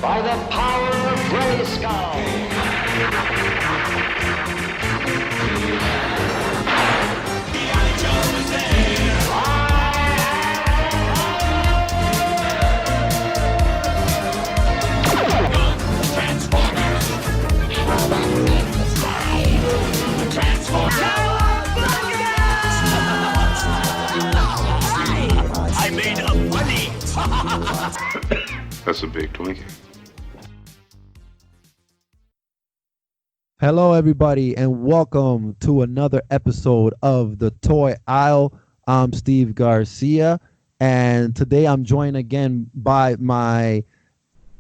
by the power of Grayskull. I made a funny. That's a big Twinkie. Hello, everybody, and welcome to another episode of the Toy Aisle. I'm Steve Garcia, and today I'm joined again by my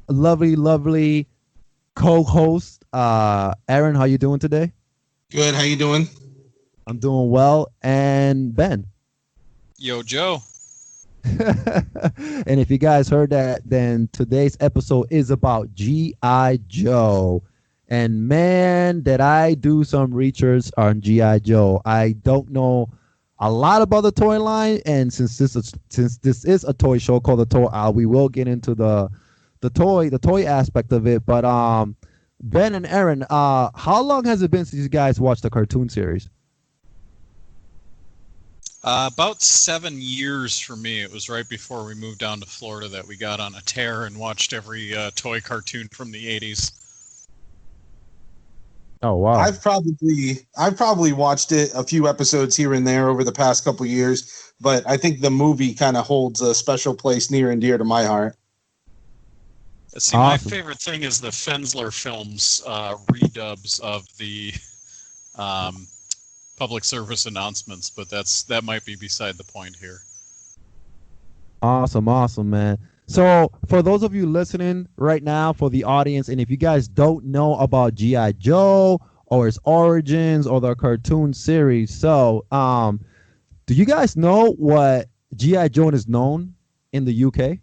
lovely co-host, Aaron. How you doing today? Good. How you doing? I'm doing well. And Ben. Yo, Joe. And if you guys heard that, then today's episode is about G.I. Joe. And man, did I do some research on G.I. Joe. I don't know a lot about the toy line, and since this is a toy show called the Toy Aisle, we will get into the toy aspect of it. But Ben and Aaron, how long has it been since you guys watched the cartoon series? About 7 years for me. It was right before we moved down to Florida that we got on a tear and watched every toy cartoon from the 80s. Oh wow! I've probably watched it a few episodes here and there over the past couple years, but I think the movie kind of holds a special place near and dear to my heart. See, awesome. My favorite thing is the Fensler films redubs of the public service announcements, but that might be beside the point here. Awesome, man. So for those of you listening right now, for the audience, and if you guys don't know about G.I. Joe or its origins or the cartoon series, so do you guys know what G.I. Joe is known in the UK?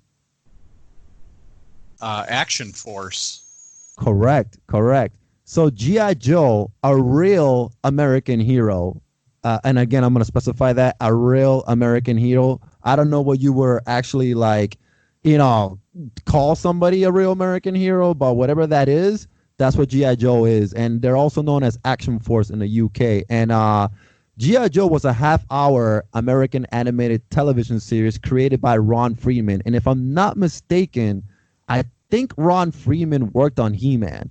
Action Force. Correct. So G.I. Joe, a real American hero, and again, I'm going to specify that, a real American hero. I don't know what you were actually like, call somebody a real American hero, but whatever that is, that's what G.I. Joe is. And they're also known as Action Force in the UK. And G.I. Joe was a half-hour American animated television series created by Ron Freeman. And if I'm not mistaken, I think Ron Freeman worked on He-Man.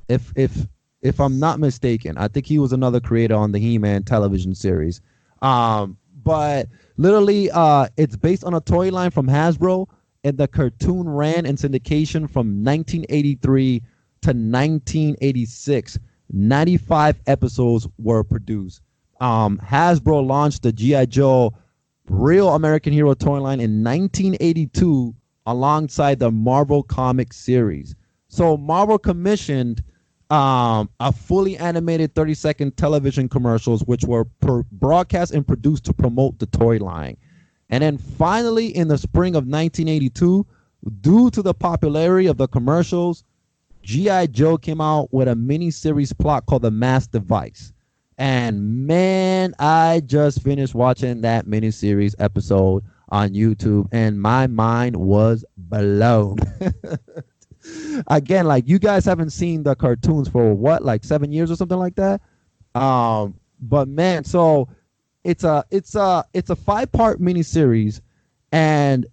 If I'm not mistaken, I think he was another creator on the He-Man television series. But literally, it's based on a toy line from Hasbro, and the cartoon ran in syndication from 1983 to 1986. 95 episodes were produced. Hasbro launched the G.I. Joe Real American Hero toy line in 1982 alongside the Marvel Comics series. So Marvel commissioned a fully animated 30-second television commercials, which were broadcast and produced to promote the toy line. And then finally, in the spring of 1982, due to the popularity of the commercials, G.I. Joe came out with a mini-series plot called The Mass Device. And man, I just finished watching that mini-series episode on YouTube, and my mind was blown. Again, like, you guys haven't seen the cartoons for what, like 7 years or something like that? But man, so it's a 5-part miniseries, and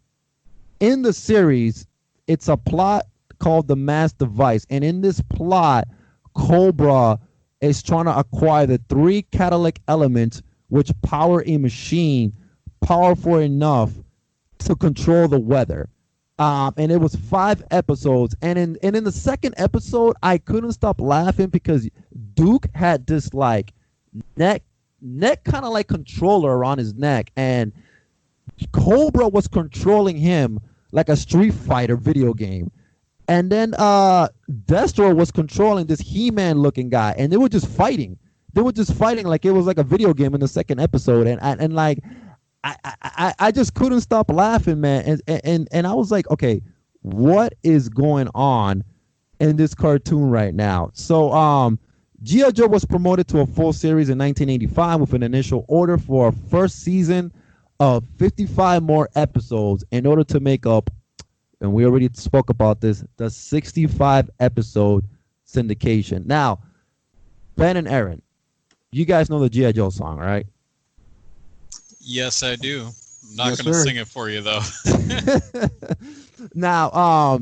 in the series, it's a plot called The Mass Device. And in this plot, Cobra is trying to acquire the 3 catalytic elements which power a machine powerful enough to control the weather. And it was 5 episodes. And in the second episode, I couldn't stop laughing because Duke had this like neck kind of like controller around his neck, and Cobra was controlling him like a Street Fighter video game. And then Destro was controlling this He-Man looking guy, and they were just fighting. Like it was like a video game in the second episode. And like I just couldn't stop laughing, man. And I was like, okay, what is going on in this cartoon right now? So G.I. Joe was promoted to a full series in 1985 with an initial order for a first season of 55 more episodes in order to make up and we already spoke about this, the 65 episode syndication. Now, Ben and Aaron, you guys know the G.I. Joe song, right? Yes, I do. I'm not Yes, going to sir. sing it for you, though. Now,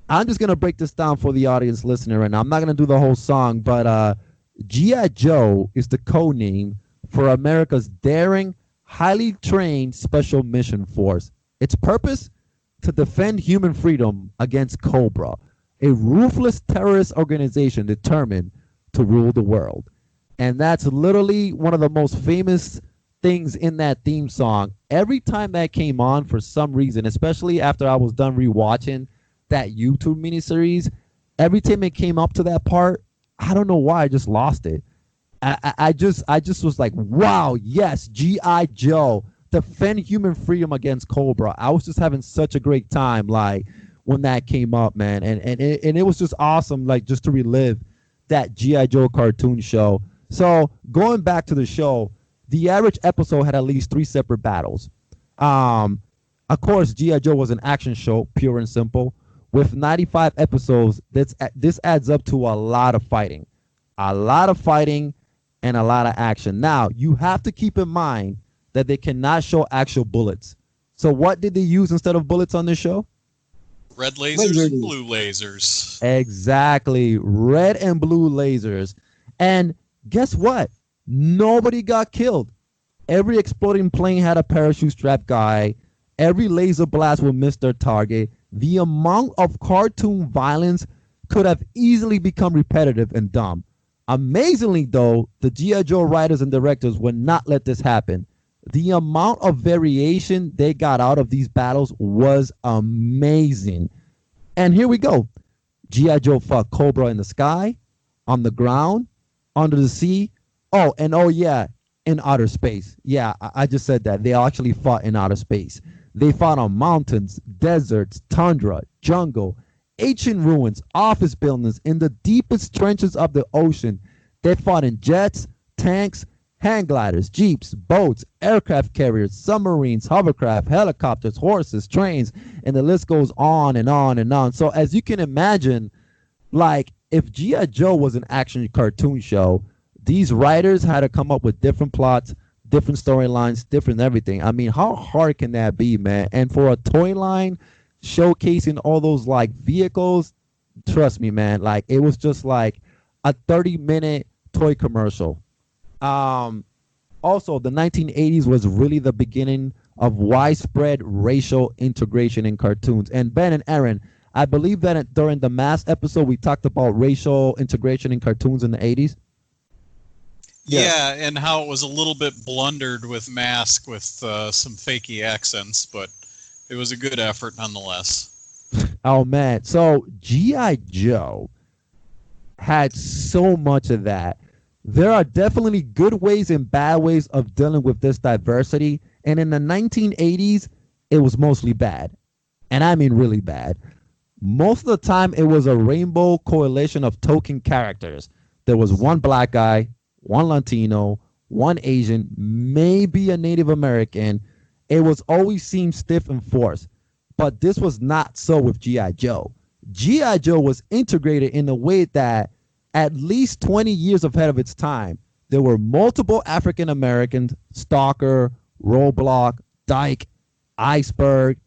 I'm just gonna break this down for the audience listening right now. I'm not gonna do the whole song, but G.I. Joe is the code name for America's daring, highly trained special mission force. Its purpose? To defend human freedom against Cobra, a ruthless terrorist organization determined to rule the world. And that's literally one of the most famous things in that theme song. Every time that came on, for some reason, especially after I was done rewatching that YouTube miniseries, every time it came up to that part, I don't know why, I just lost it. I just was like, wow, yes, G.I. Joe, defend human freedom against Cobra. I was just having such a great time, like, when that came up, man. And it was just awesome, like, just to relive that G.I. Joe cartoon show. So going back to the show, the average episode had at least 3 separate battles. Of course, G.I. Joe was an action show, pure and simple. With 95 episodes, this adds up to a lot of fighting. A lot of fighting and a lot of action. Now, you have to keep in mind that they cannot show actual bullets. So what did they use instead of bullets on this show? Red lasers and blue lasers. Exactly. Red and blue lasers. And guess what? Nobody got killed. Every exploding plane had a parachute strap guy. Every laser blast will miss their target. The amount of cartoon violence could have easily become repetitive and dumb. Amazingly, though, the G.I. Joe writers and directors would not let this happen. The amount of variation they got out of these battles was amazing. And here we go. G.I. Joe fought Cobra in the sky, on the ground, under the sea. Oh, and oh yeah, in outer space. Yeah, I just said that. They actually fought in outer space. They fought on mountains, deserts, tundra, jungle, ancient ruins, office buildings, in the deepest trenches of the ocean. They fought in jets, tanks, hang gliders, jeeps, boats, aircraft carriers, submarines, hovercraft, helicopters, horses, trains, and the list goes on and on and on. So as you can imagine, like, if G.I. Joe was an action cartoon show, these writers had to come up with different plots, different storylines, different everything. I mean, how hard can that be, man? And for a toy line showcasing all those, like, vehicles, trust me, man, like, it was just like a 30-minute toy commercial. Also, the 1980s was really the beginning of widespread racial integration in cartoons. And Ben and Aaron, I believe that during the Mask episode, we talked about racial integration in cartoons in the 80s. Yes. Yeah, and how it was a little bit blundered with Mask with some fakey accents, but it was a good effort nonetheless. Oh, man. So G.I. Joe had so much of that. There are definitely good ways and bad ways of dealing with this diversity. And in the 1980s, it was mostly bad. And I mean really bad. Most of the time, it was a rainbow coalition of token characters. There was one black guy, one Latino, one Asian, maybe a Native American. It was always seemed stiff and forced. But this was not so with G.I. Joe. G.I. Joe was integrated in a way that, at least 20 years ahead of its time, there were multiple African Americans: Stalker, Roadblock, Dyke, Iceberg,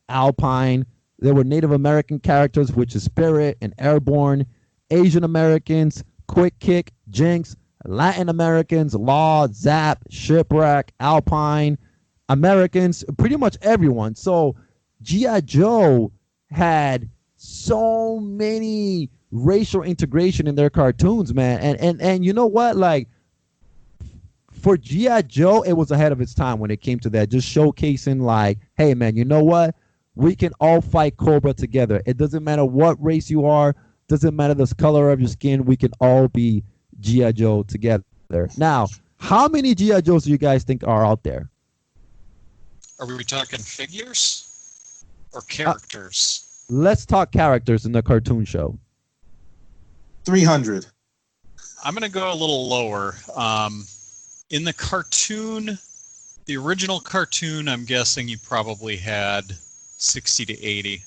Alpine. There were Native American characters, which is Spirit and Airborne, Asian Americans, Quick Kick, Jinx, Latin Americans, Law, Zap, Shipwreck, Alpine, Americans, pretty much everyone. So G.I. Joe had so many racial integration in their cartoons, man. And you know what? Like, for G.I. Joe, it was ahead of its time when it came to that, just showcasing, like, hey, man, you know what? We can all fight Cobra together. It doesn't matter what race you are, doesn't matter the color of your skin, we can all be G.I. Joe together. Now, how many G.I. Joes do you guys think are out there? Are we talking figures or characters? Let's talk characters in the cartoon show. 300. I'm going to go a little lower. In the cartoon, the original cartoon, I'm guessing you probably had 60 to 80.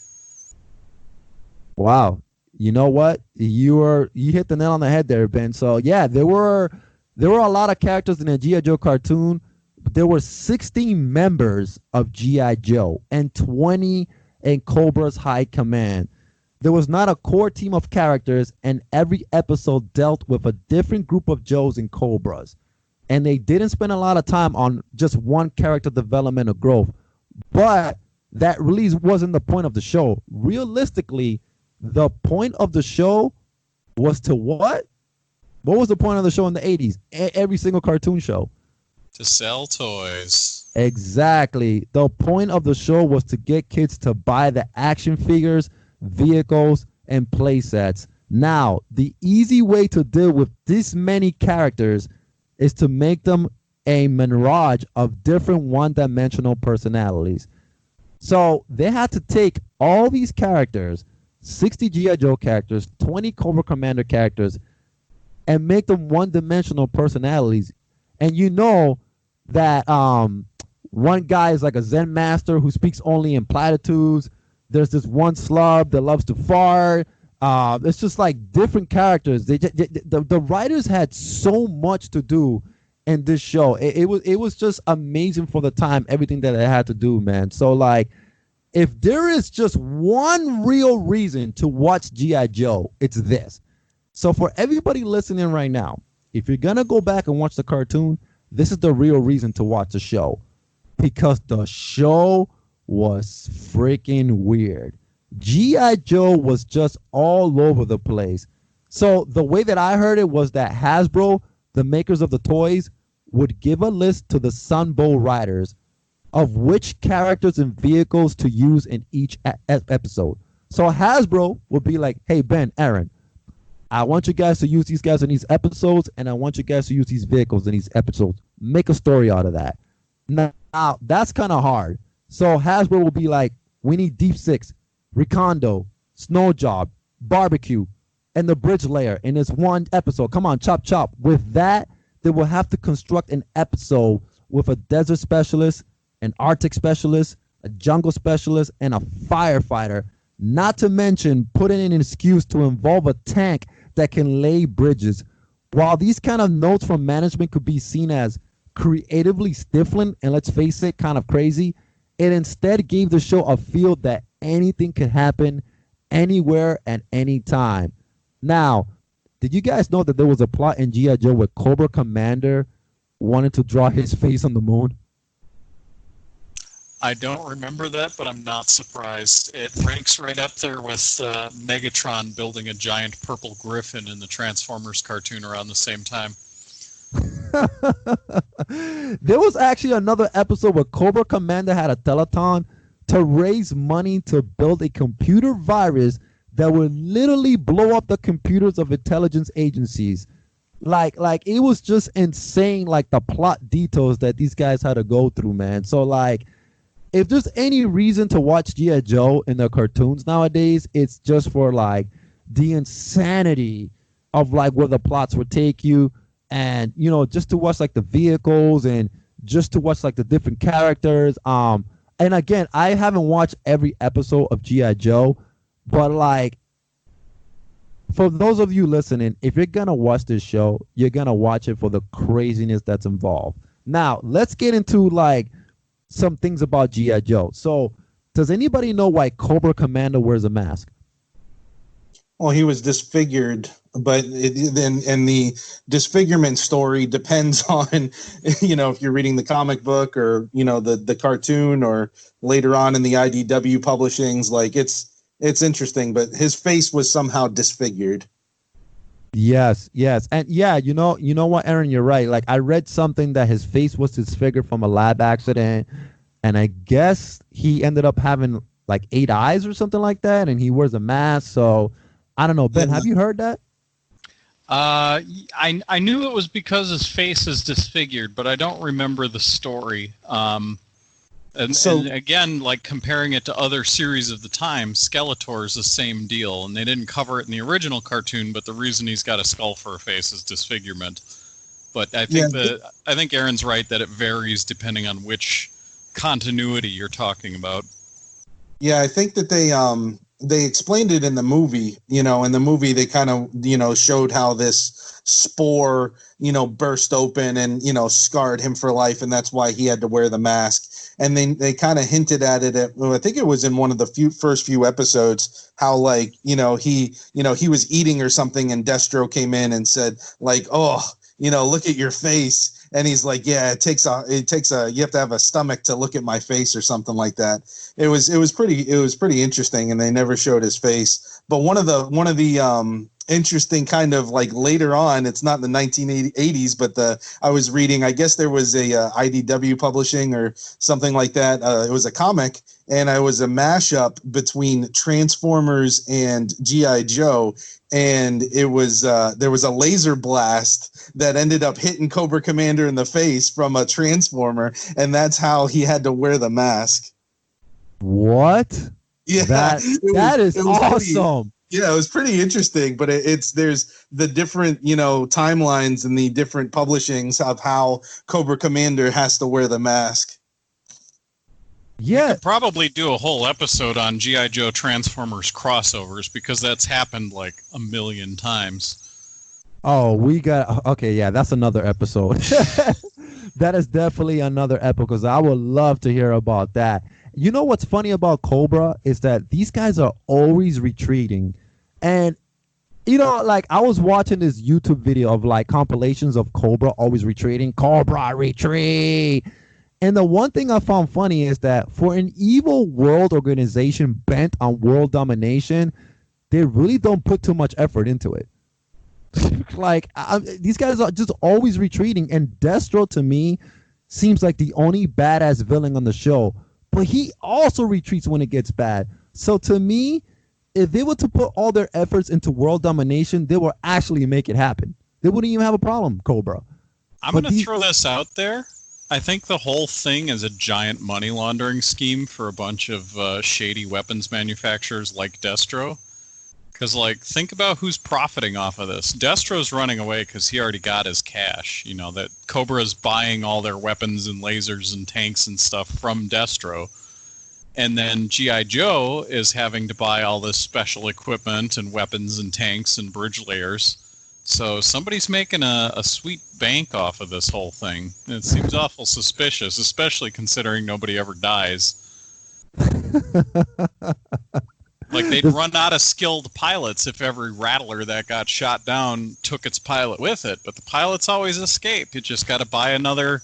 Wow. You know what? You hit the nail on the head there, Ben. So yeah, there were a lot of characters in the G.I. Joe cartoon. There were 16 members of G.I. Joe and 20 in Cobra's High Command. There was not a core team of characters, and every episode dealt with a different group of Joes and Cobras. And they didn't spend a lot of time on just one character development or growth. But that really wasn't the point of the show. Realistically, the point of the show was to what? What was the point of the show in the 80s? Every single cartoon show. To sell toys. Exactly. The point of the show was to get kids to buy the action figures, vehicles, and play sets. Now, the easy way to deal with this many characters is to make them a mirage of different one-dimensional personalities. So they had to take all these characters, 60 G.I. Joe characters, 20 Cobra Commander characters, and make them one-dimensional personalities. And you know that one guy is like a Zen master who speaks only in platitudes. There's this one slub that loves to fart. It's just like different characters. The writers had so much to do in this show. It was just amazing for the time, everything that it had to do, man. So like, if there is just one real reason to watch G.I. Joe, it's this. So for everybody listening right now, if you're gonna go back and watch the cartoon, this is the real reason to watch the show, because the show was freaking weird. G.I. Joe was just all over the place. So the way that I heard it was that Hasbro, the makers of the toys, would give a list to the Sunbow writers of which characters and vehicles to use in each episode. So Hasbro would be like, hey, Ben, Aaron, I want you guys to use these guys in these episodes, and I want you guys to use these vehicles in these episodes. Make a story out of that. Now, that's kind of hard. So Hasbro will be like, we need Deep Six, Recondo, Snow Job, Barbecue, and the Bridge Layer in this one episode. Come on, chop, chop. With that, they will have to construct an episode with a desert specialist, an Arctic specialist, a jungle specialist, and a firefighter. Not to mention putting in an excuse to involve a tank that can lay bridges. While these kind of notes from management could be seen as creatively stifling and, let's face it, kind of crazy, it instead gave the show a feel that anything could happen anywhere at any time. Now, did you guys know that there was a plot in G.I. Joe where Cobra Commander wanted to draw his face on the moon? I don't remember that, but I'm not surprised. It ranks right up there with Megatron building a giant purple griffin in the Transformers cartoon around the same time. There was actually another episode where Cobra Commander had a telethon to raise money to build a computer virus that would literally blow up the computers of intelligence agencies. Like it was just insane, like the plot details that these guys had to go through, man. So like, if there's any reason to watch G.I. Joe in the cartoons nowadays, it's just for like the insanity of like where the plots would take you, and you know, just to watch like the vehicles and just to watch like the different characters. And again, I haven't watched every episode of G.I. Joe, but like, for those of you listening, if you're gonna watch this show, you're gonna watch it for the craziness that's involved. Now, let's get into like some things about G.I. Joe. So, does anybody know why Cobra Commander wears a mask? Well, he was disfigured, but and the disfigurement story depends on, you know, if you're reading the comic book or, you know, the cartoon, or later on in the IDW publishings. Like, it's interesting, but his face was somehow disfigured. Yes. And yeah, you know what, Aaron, you're right. Like, I read something that his face was disfigured from a lab accident, and I guess he ended up having like 8 eyes or something like that, and he wears a mask. So I don't know. Ben, have you heard that? I knew it was because his face is disfigured, but I don't remember the story. And again, like comparing it to other series of the time, Skeletor is the same deal, and they didn't cover it in the original cartoon, but the reason he's got a skull for a face is disfigurement. But I think I think Aaron's right that it varies depending on which continuity you're talking about. Yeah, I think that they explained it in the movie. In the movie they kind of showed how this spore burst open and scarred him for life, and that's why he had to wear the mask. And they kind of hinted at it I think it was in one of the first few episodes, how like he was eating or something, and Destro came in and said like, oh, look at your face. And he's like, yeah, it takes a you have to have a stomach to look at my face or something like that. It was pretty interesting, and they never showed his face. But one of the interesting kind of like later on, it's not in the 1980s, but I was reading, I guess there was a IDW publishing or something like that. It was a comic, and it was a mashup between Transformers and G.I. Joe. And it was there was a laser blast that ended up hitting Cobra Commander in the face from a Transformer, and that's how he had to wear the mask. What? Yeah, that is awesome. Yeah, it was pretty interesting, but there's the different timelines and the different publishings of how Cobra Commander has to wear the mask. Yeah, we could probably do a whole episode on G.I. Joe Transformers crossovers, because that's happened like a million times. Oh, that's another episode. That is definitely another episode, because I would love to hear about that. You know what's funny about Cobra is that these guys are always retreating. And, like I was watching this YouTube video of like compilations of Cobra always retreating. Cobra retreat. And the one thing I found funny is that for an evil world organization bent on world domination, they really don't put too much effort into it. Like, these guys are just always retreating. And Destro, to me, seems like the only badass villain on the show. But he also retreats when it gets bad. So to me, if they were to put all their efforts into world domination, they will actually make it happen. They wouldn't even have a problem, Cobra. I'm going to throw this out there. I think the whole thing is a giant money laundering scheme for a bunch of shady weapons manufacturers like Destro. Because, like, think about who's profiting off of this. Destro's running away because he already got his cash. That Cobra's buying all their weapons and lasers and tanks and stuff from Destro. And then G.I. Joe is having to buy all this special equipment and weapons and tanks and bridge layers. So somebody's making a sweet bank off of this whole thing. And it seems awful suspicious, especially considering nobody ever dies. Like, they'd run out of skilled pilots if every Rattler that got shot down took its pilot with it. But the pilots always escape. You just got to buy another,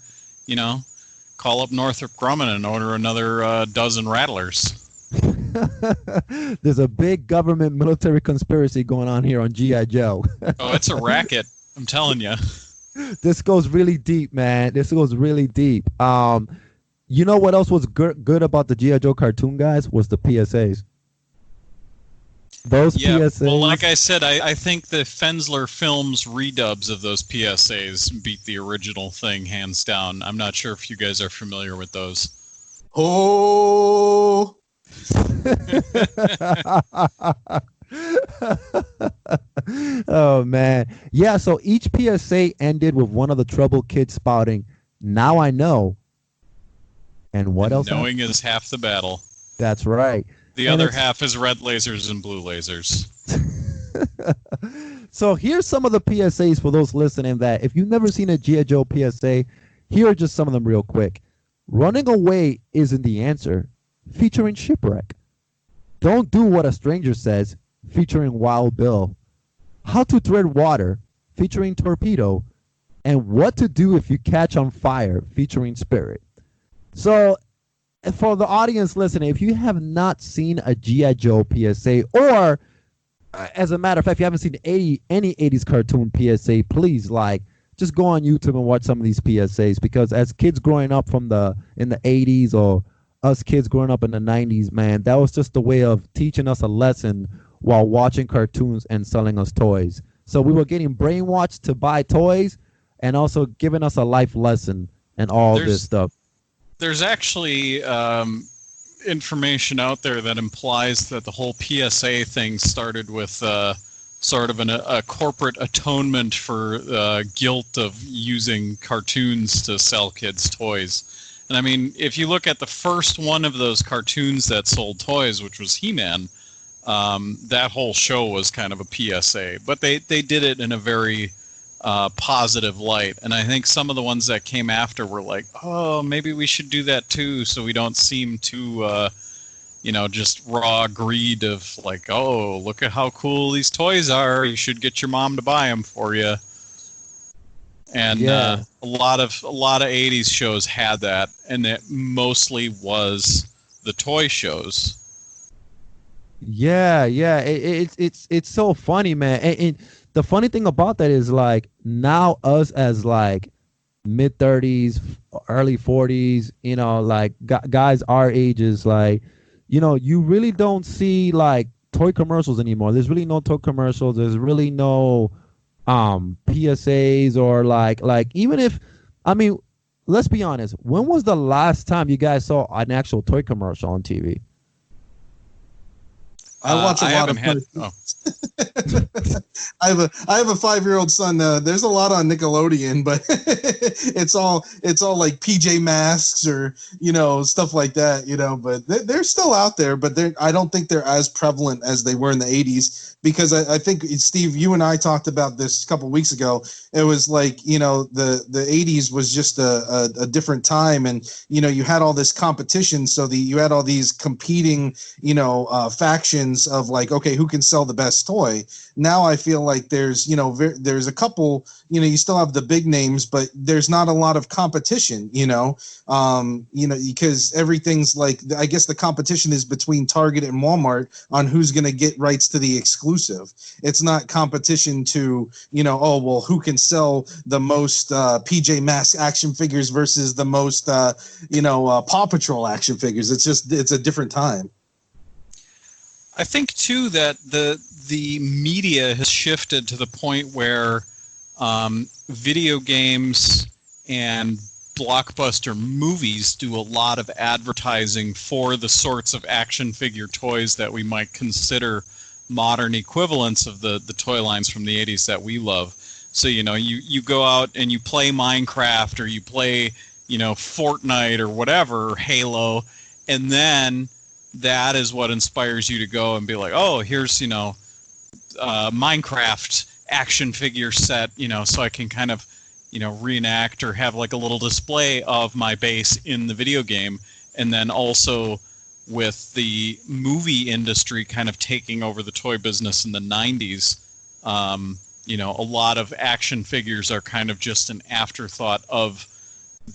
call up Northrop Grumman and order another dozen Rattlers. There's a big government military conspiracy going on here on G.I. Joe. Oh, it's a racket. I'm telling you. This goes really deep, man. This goes really deep. You know what else was good about the G.I. Joe cartoon, guys? Was the PSAs. Those PSAs. Well, like I said, I think the Fensler Films redubs of those PSAs beat the original thing hands down. I'm not sure if you guys are familiar with those. Oh. Oh man, yeah. So each PSA ended with one of the troubled kids spouting, "Now I know." And what else? Knowing is half the battle. That's right. The other half is red lasers and blue lasers. So here's some of the PSAs for those listening that if you've never seen a G.I. Joe PSA, here are just some of them real quick. Running away isn't the answer, featuring Shipwreck. Don't do what a stranger says, featuring Wild Bill. How to tread water, featuring Torpedo. And what to do if you catch on fire, featuring Spirit. So for the audience listening, if you have not seen a G.I. Joe PSA, or as a matter of fact, if you haven't seen any 80s cartoon PSA, please just go on YouTube and watch some of these PSAs, because as kids growing up in the 80s, or us kids growing up in the 90s, man, that was just a way of teaching us a lesson while watching cartoons and selling us toys. So we were getting brainwashed to buy toys and also giving us a life lesson and all this stuff. There's actually information out there that implies that the whole PSA thing started with sort of a corporate atonement for guilt of using cartoons to sell kids toys. And I mean, if you look at the first one of those cartoons that sold toys, which was He-Man, that whole show was kind of a PSA. But they did it in a very positive light. And I think some of the ones that came after were like, oh, maybe we should do that too, so we don't seem too, just raw greed of like, oh, look at how cool these toys are. You should get your mom to buy them for you. And a lot of 80s shows had that, and it mostly was the toy shows. Yeah. It's so funny, man. And the funny thing about that is like now us as like mid 30s, early 40s, like guys our ages, like, you really don't see like toy commercials anymore. There's really no toy commercials. There's really no PSAs or like even if, I mean, let's be honest. When was the last time you guys saw an actual toy commercial on TV? I watch a lot of. I have a 5-year-old son. There's a lot on Nickelodeon, but it's all like PJ Masks or stuff like that. But they're still out there, but I don't think they're as prevalent as they were in the 80s. Because I think, Steve, you and I talked about this a couple of weeks ago. It was like, the 80s was just a different time. And, you had all this competition. So you had all these competing, factions of like, okay, who can sell the best toy? Now I feel like there's a couple, you still have the big names, but there's not a lot of competition, because everyth's like, I guess the competition is between Target and Walmart on who's going to get rights to the exclusive. It's not competition to, who can sell the most PJ Masks action figures versus the most, Paw Patrol action figures. It's a different time. I think too that the media has shifted to the point where video games and blockbuster movies do a lot of advertising for the sorts of action figure toys that we might consider modern equivalents of the toy lines from the 80s that we love. So, you go out and you play Minecraft or you play, Fortnite or whatever, Halo, and then that is what inspires you to go and be like, oh, here's, Minecraft action figure set, so I can kind of, reenact or have like a little display of my base in the video game. And then also with the movie industry kind of taking over the toy business in the 90s, a lot of action figures are kind of just an afterthought of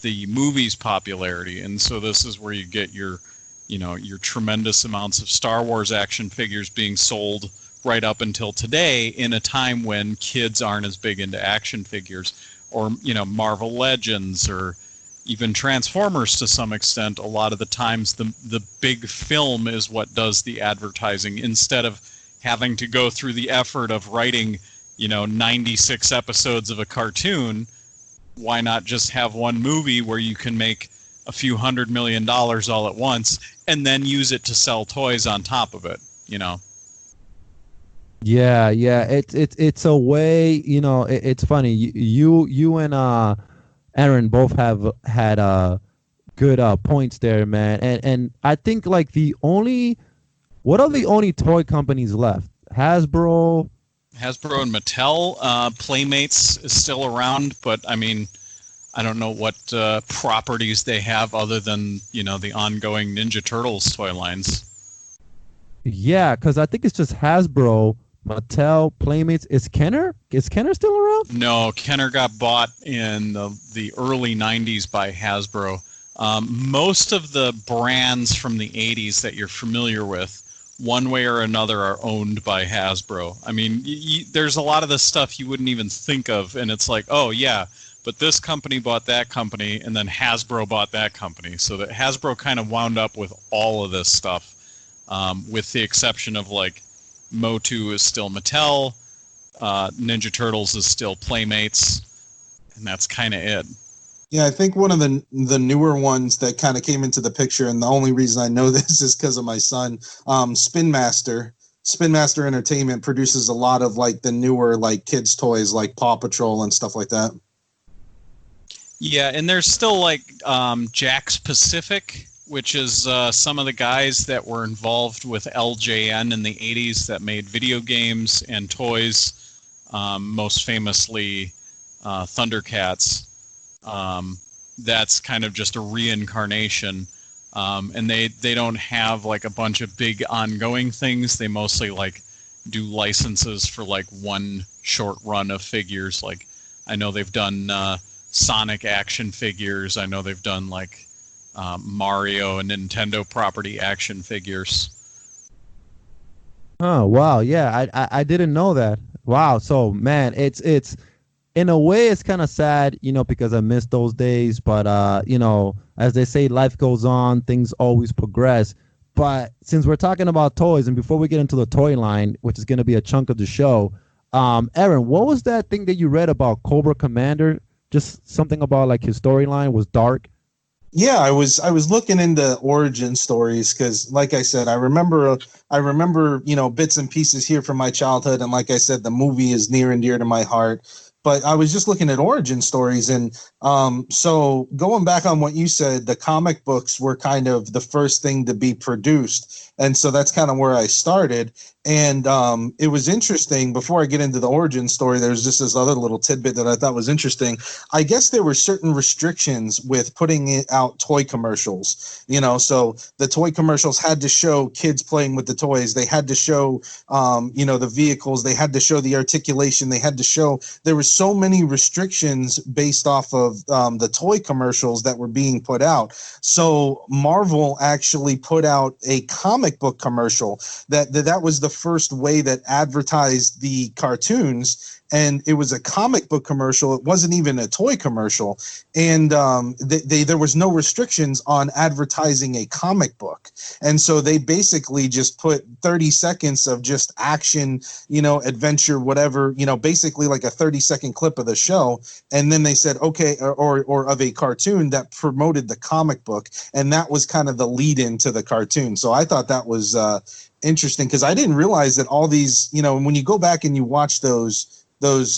the movie's popularity. And so this is where you get your tremendous amounts of Star Wars action figures being sold right up until today in a time when kids aren't as big into action figures, or, Marvel Legends or even Transformers to some extent. A lot of the times the big film is what does the advertising instead of having to go through the effort of writing, 96 episodes of a cartoon. Why not just have one movie where you can make a few $100 million all at once and then use it to sell toys on top of it, Yeah. It's a way, it's funny. You and Aaron both have had good points there, man. And I think like what are the only toy companies left? Hasbro and Mattel. Playmates is still around, but I mean, I don't know what properties they have other than, the ongoing Ninja Turtles toy lines. Yeah, because I think it's just Hasbro, Mattel, Playmates. Is Kenner still around? No, Kenner got bought in the early 90s by Hasbro. Most of the brands from the 80s that you're familiar with, one way or another, are owned by Hasbro. I mean, there's a lot of the stuff you wouldn't even think of, and it's like, oh, yeah, but this company bought that company, and then Hasbro bought that company. So that Hasbro kind of wound up with all of this stuff, with the exception of, like, Motu is still Mattel, Ninja Turtles is still Playmates, and that's kind of it. Yeah, I think one of the newer ones that kind of came into the picture, and the only reason I know this is because of my son, Spin Master Entertainment produces a lot of like the newer like kids toys like Paw Patrol and stuff like that. Yeah, and there's still like Jack's Pacific which is some of the guys that were involved with LJN in the 80s that made video games and toys, most famously Thundercats. That's kind of just a reincarnation. And they don't have like a bunch of big ongoing things. They mostly like do licenses for like one short run of figures. Like I know they've done Sonic action figures. I know they've done like Mario and Nintendo property action figures. Oh wow, yeah, I didn't know that. Wow, so man, it's in a way it's kind of sad, because I miss those days. But as they say, life goes on, things always progress. But since we're talking about toys, and before we get into the toy line, which is going to be a chunk of the show, Aaron, what was that thing that you read about Cobra Commander? Just something about like his storyline was dark. Yeah, I was looking into origin stories because, like I said, I remember bits and pieces here from my childhood, and like I said, the movie is near and dear to my heart. But I was just looking at origin stories, and so going back on what you said, the comic books were kind of the first thing to be produced, and so that's kind of where I started. And it was interesting. Before I get into the origin story, there's just this other little tidbit that I thought was interesting. I guess there were certain restrictions with putting out toy commercials. So the toy commercials had to show kids playing with the toys. They had to show, the vehicles. They had to show the articulation. They had to show. There were so many restrictions based off of the toy commercials that were being put out. So Marvel actually put out a comic book commercial that was the first way that advertised the cartoons, and it was a comic book commercial. It wasn't even a toy commercial, and there was no restrictions on advertising a comic book, and so they basically just put 30 seconds of just action, adventure, whatever, basically like a 30-second clip of the show, and then they said okay, or of a cartoon that promoted the comic book, and that was kind of the lead into the cartoon. So I thought that was interesting, because I didn't realize that all these, when you go back and you watch those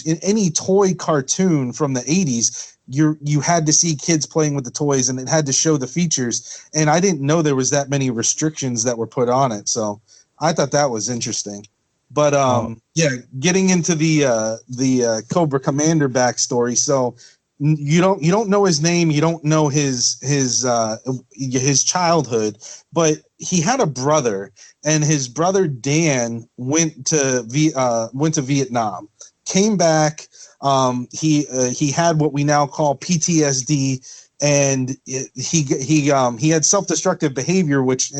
in any toy cartoon from the 80s, you had to see kids playing with the toys, and it had to show the features, and I didn't know there was that many restrictions that were put on it. So I thought that was interesting. But getting into the Cobra Commander backstory. So you don't know his name, you don't know his childhood, but he had a brother, and his brother Dan went to Vietnam, came back. He had what we now call PTSD, and he had self-destructive behavior, which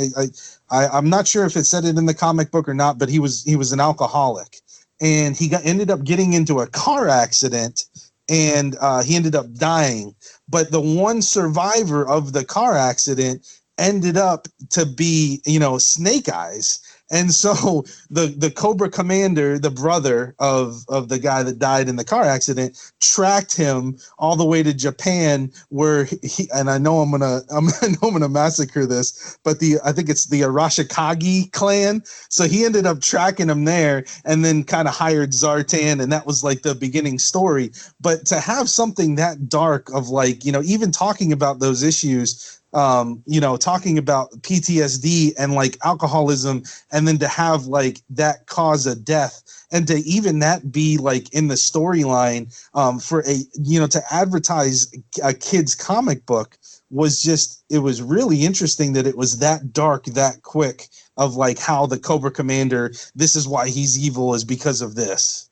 I'm not sure if it said it in the comic book or not, but he was an alcoholic, and he ended up getting into a car accident, and he ended up dying. But the one survivor of the car accident ended up to be, Snake Eyes. And so the Cobra Commander, the brother of the guy that died in the car accident, tracked him all the way to Japan, where he, and I know I'm gonna massacre this, but I think it's the Arashikage clan. So he ended up tracking him there, and then kind of hired Zartan, and that was like the beginning story. But to have something that dark of like, even talking about those issues, talking about PTSD and like alcoholism, and then to have like that cause a death, and to even that be like in the storyline for to advertise a kid's comic book it was really interesting that it was that dark that quick, of like how the Cobra Commander, this is why he's evil, is because of this.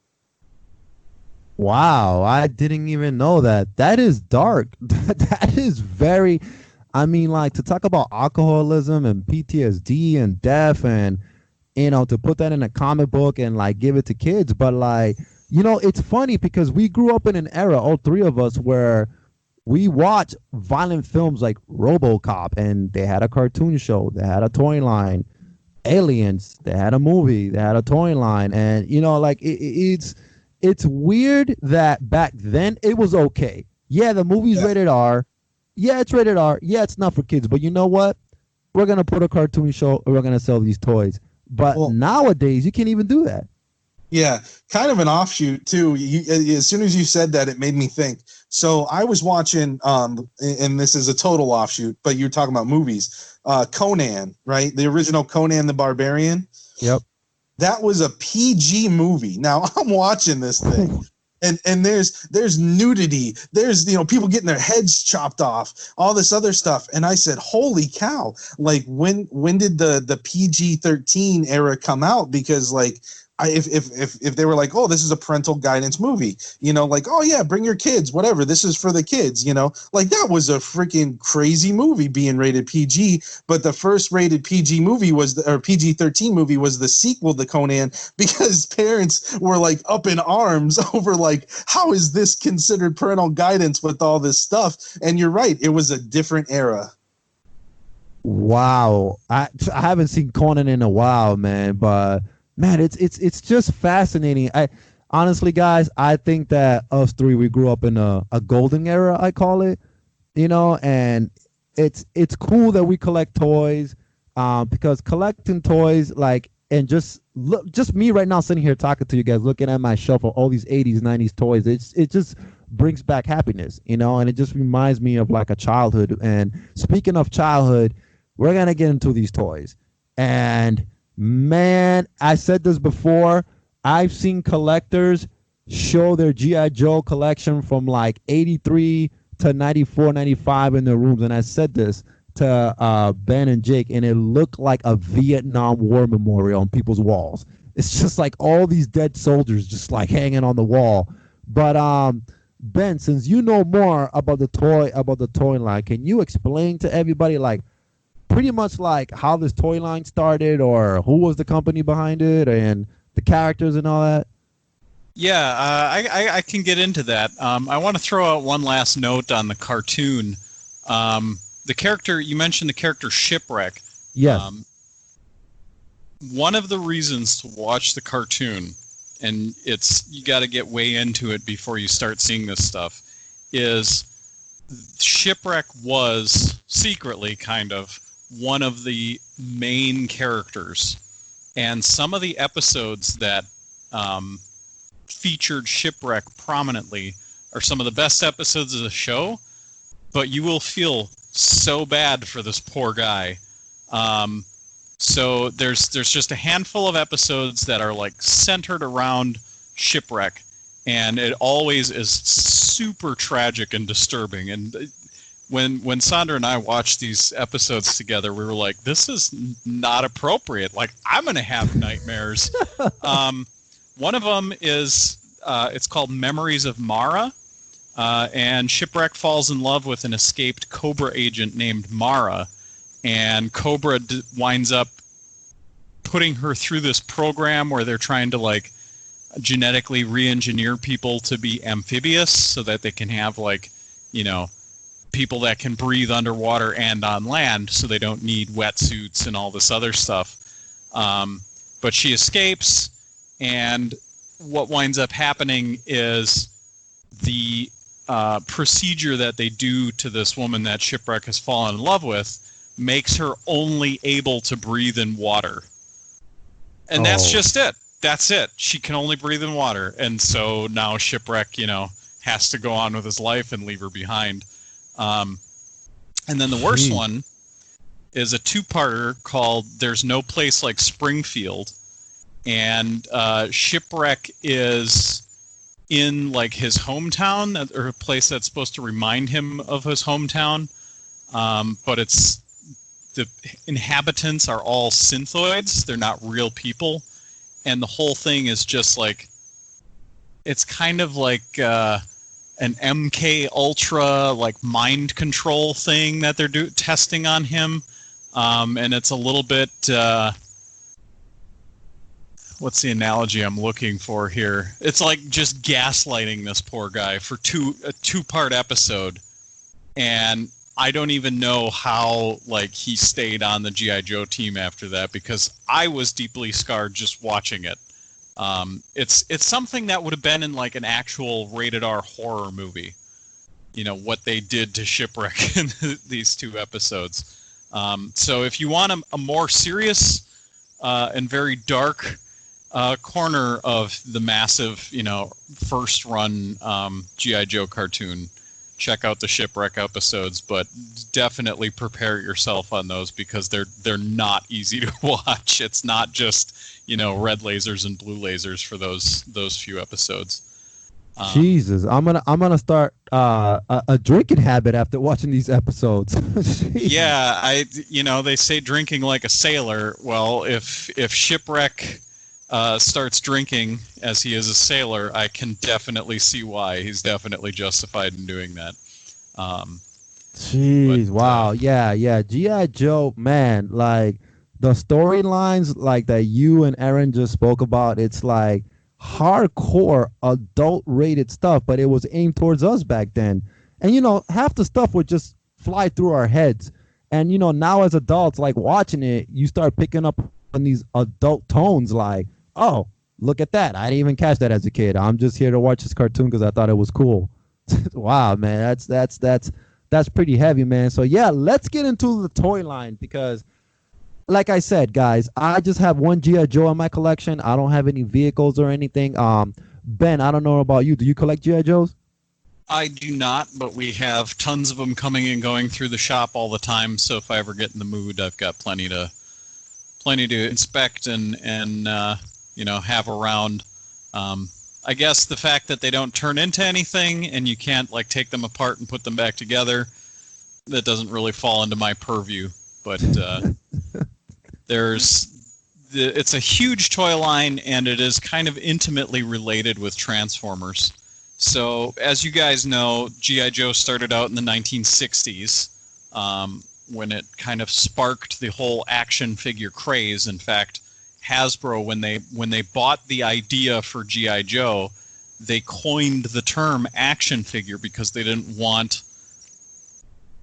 Wow, I didn't even know that. That is dark. That is very, I mean, like, to talk about alcoholism and PTSD and death, and to put that in a comic book and like give it to kids. But like, it's funny because we grew up in an era, all three of us, where we watched violent films like RoboCop, and they had a cartoon show, they had a toy line. Aliens, they had a movie, they had a toy line, and like it's weird that back then it was okay. Yeah, the movie's rated R. Yeah, it's rated R. Yeah, it's not for kids. But you know what? We're going to put a cartoon show, or we're going to sell these toys. But nowadays, you can't even do that. Yeah, kind of an offshoot too. As soon as you said that, it made me think. So I was watching, and this is a total offshoot, but you're talking about movies. Conan, right? The original Conan the Barbarian. Yep. That was a PG movie. Now I'm watching this thing. And there's nudity, there's people getting their heads chopped off, all this other stuff, and I said, holy cow, like when did the PG-13 era come out? Because like if they were like, oh, this is a parental guidance movie, like, oh yeah, bring your kids, whatever, this is for the kids, like that was a freaking crazy movie being rated PG. But the first rated PG movie or PG-13 movie was the sequel to Conan, because parents were like up in arms over like, how is this considered parental guidance with all this stuff? And you're right, it was a different era. Wow, I haven't seen Conan in a while, man, but man, it's just fascinating. I honestly, guys, I think that us three, we grew up in a golden era, I call it, and it's cool that we collect toys, because collecting toys, like, and just me right now sitting here talking to you guys, looking at my shelf of all these 80s, 90s toys, it just brings back happiness, and it just reminds me of like a childhood. And speaking of childhood, we're gonna get into these toys, and man, I said this before, I've seen collectors show their G.I. Joe collection from like 83 to 94, 95 in their rooms. And I said this to Ben and Jake, and it looked like a Vietnam War memorial on people's walls. It's just like all these dead soldiers just like hanging on the wall. But Ben, since you know more about the toy line, can you explain to everybody like pretty much like how this toy line started, or who was the company behind it, and the characters and all that? Yeah, I can get into that. I want to throw out one last note on the cartoon. The character, you mentioned the character Shipwreck. Yes. One of the reasons to watch the cartoon, and you got to get way into it before you start seeing this stuff, is Shipwreck was secretly kind of one of the main characters, and some of the episodes that featured Shipwreck prominently are some of the best episodes of the show, but you will feel so bad for this poor guy. So there's just a handful of episodes that are like centered around Shipwreck, and it always is super tragic and disturbing. And when Sandra and I watched these episodes together, we were like, this is not appropriate. Like, I'm going to have nightmares. One of them is, it's called Memories of Mara. And Shipwreck falls in love with an escaped Cobra agent named Mara. And Cobra winds up putting her through this program where they're trying to, like, genetically re-engineer people to be amphibious so that they can have, like, people that can breathe underwater and on land, so they don't need wetsuits and all this other stuff. But she escapes, and what winds up happening is the procedure that they do to this woman that Shipwreck has fallen in love with makes her only able to breathe in water. And that's just it. That's it. She can only breathe in water. And so now Shipwreck, has to go on with his life and leave her behind. And then the worst one is a two-parter called There's No Place Like Springfield. And Shipwreck is in like his hometown, or a place that's supposed to remind him of his hometown. But the inhabitants are all synthoids. They're not real people. And the whole thing is just like, it's kind of like an MK Ultra like mind control thing that they're testing on him, and it's a little bit what's the analogy I'm looking for here? It's like just gaslighting this poor guy for a two-part episode, and I don't even know how like he stayed on the G.I. Joe team after that, because I was deeply scarred just watching it. It's something that would have been in like an actual rated R horror movie, what they did to Shipwreck in these two episodes. So if you want a more serious and very dark corner of the massive, first run G.I. Joe cartoon. Check out the Shipwreck episodes, but definitely prepare yourself on those because they're not easy to watch. It's not just red lasers and blue lasers for those few episodes. Jesus, I'm gonna start a drinking habit after watching these episodes. Yeah, they say drinking like a sailor. Well, if Shipwreck starts drinking as he is a sailor, I can definitely see why. He's definitely justified in doing that. Wow. Yeah. G.I. Joe, man, like the storylines like that you and Aaron just spoke about, it's like hardcore adult rated stuff, but it was aimed towards us back then. And half the stuff would just fly through our heads. And now as adults, like watching it, you start picking up on these adult tones like, oh, look at that. I didn't even catch that as a kid. I'm just here to watch this cartoon because I thought it was cool. Wow, man, that's pretty heavy, man. So yeah, let's get into the toy line because, like I said, guys, I just have one G.I. Joe in my collection. I don't have any vehicles or anything. Ben, I don't know about you. Do you collect G.I. Joes? I do not, but we have tons of them coming and going through the shop all the time. So if I ever get in the mood, I've got plenty to inspect and have around. I guess the fact that they don't turn into anything and you can't like take them apart and put them back together, that doesn't really fall into my purview. But it's a huge toy line, and it is kind of intimately related with Transformers. So as you guys know, G.I. Joe started out in the 1960s when it kind of sparked the whole action figure craze. In fact, Hasbro, when they bought the idea for G.I. Joe, they coined the term action figure because they didn't want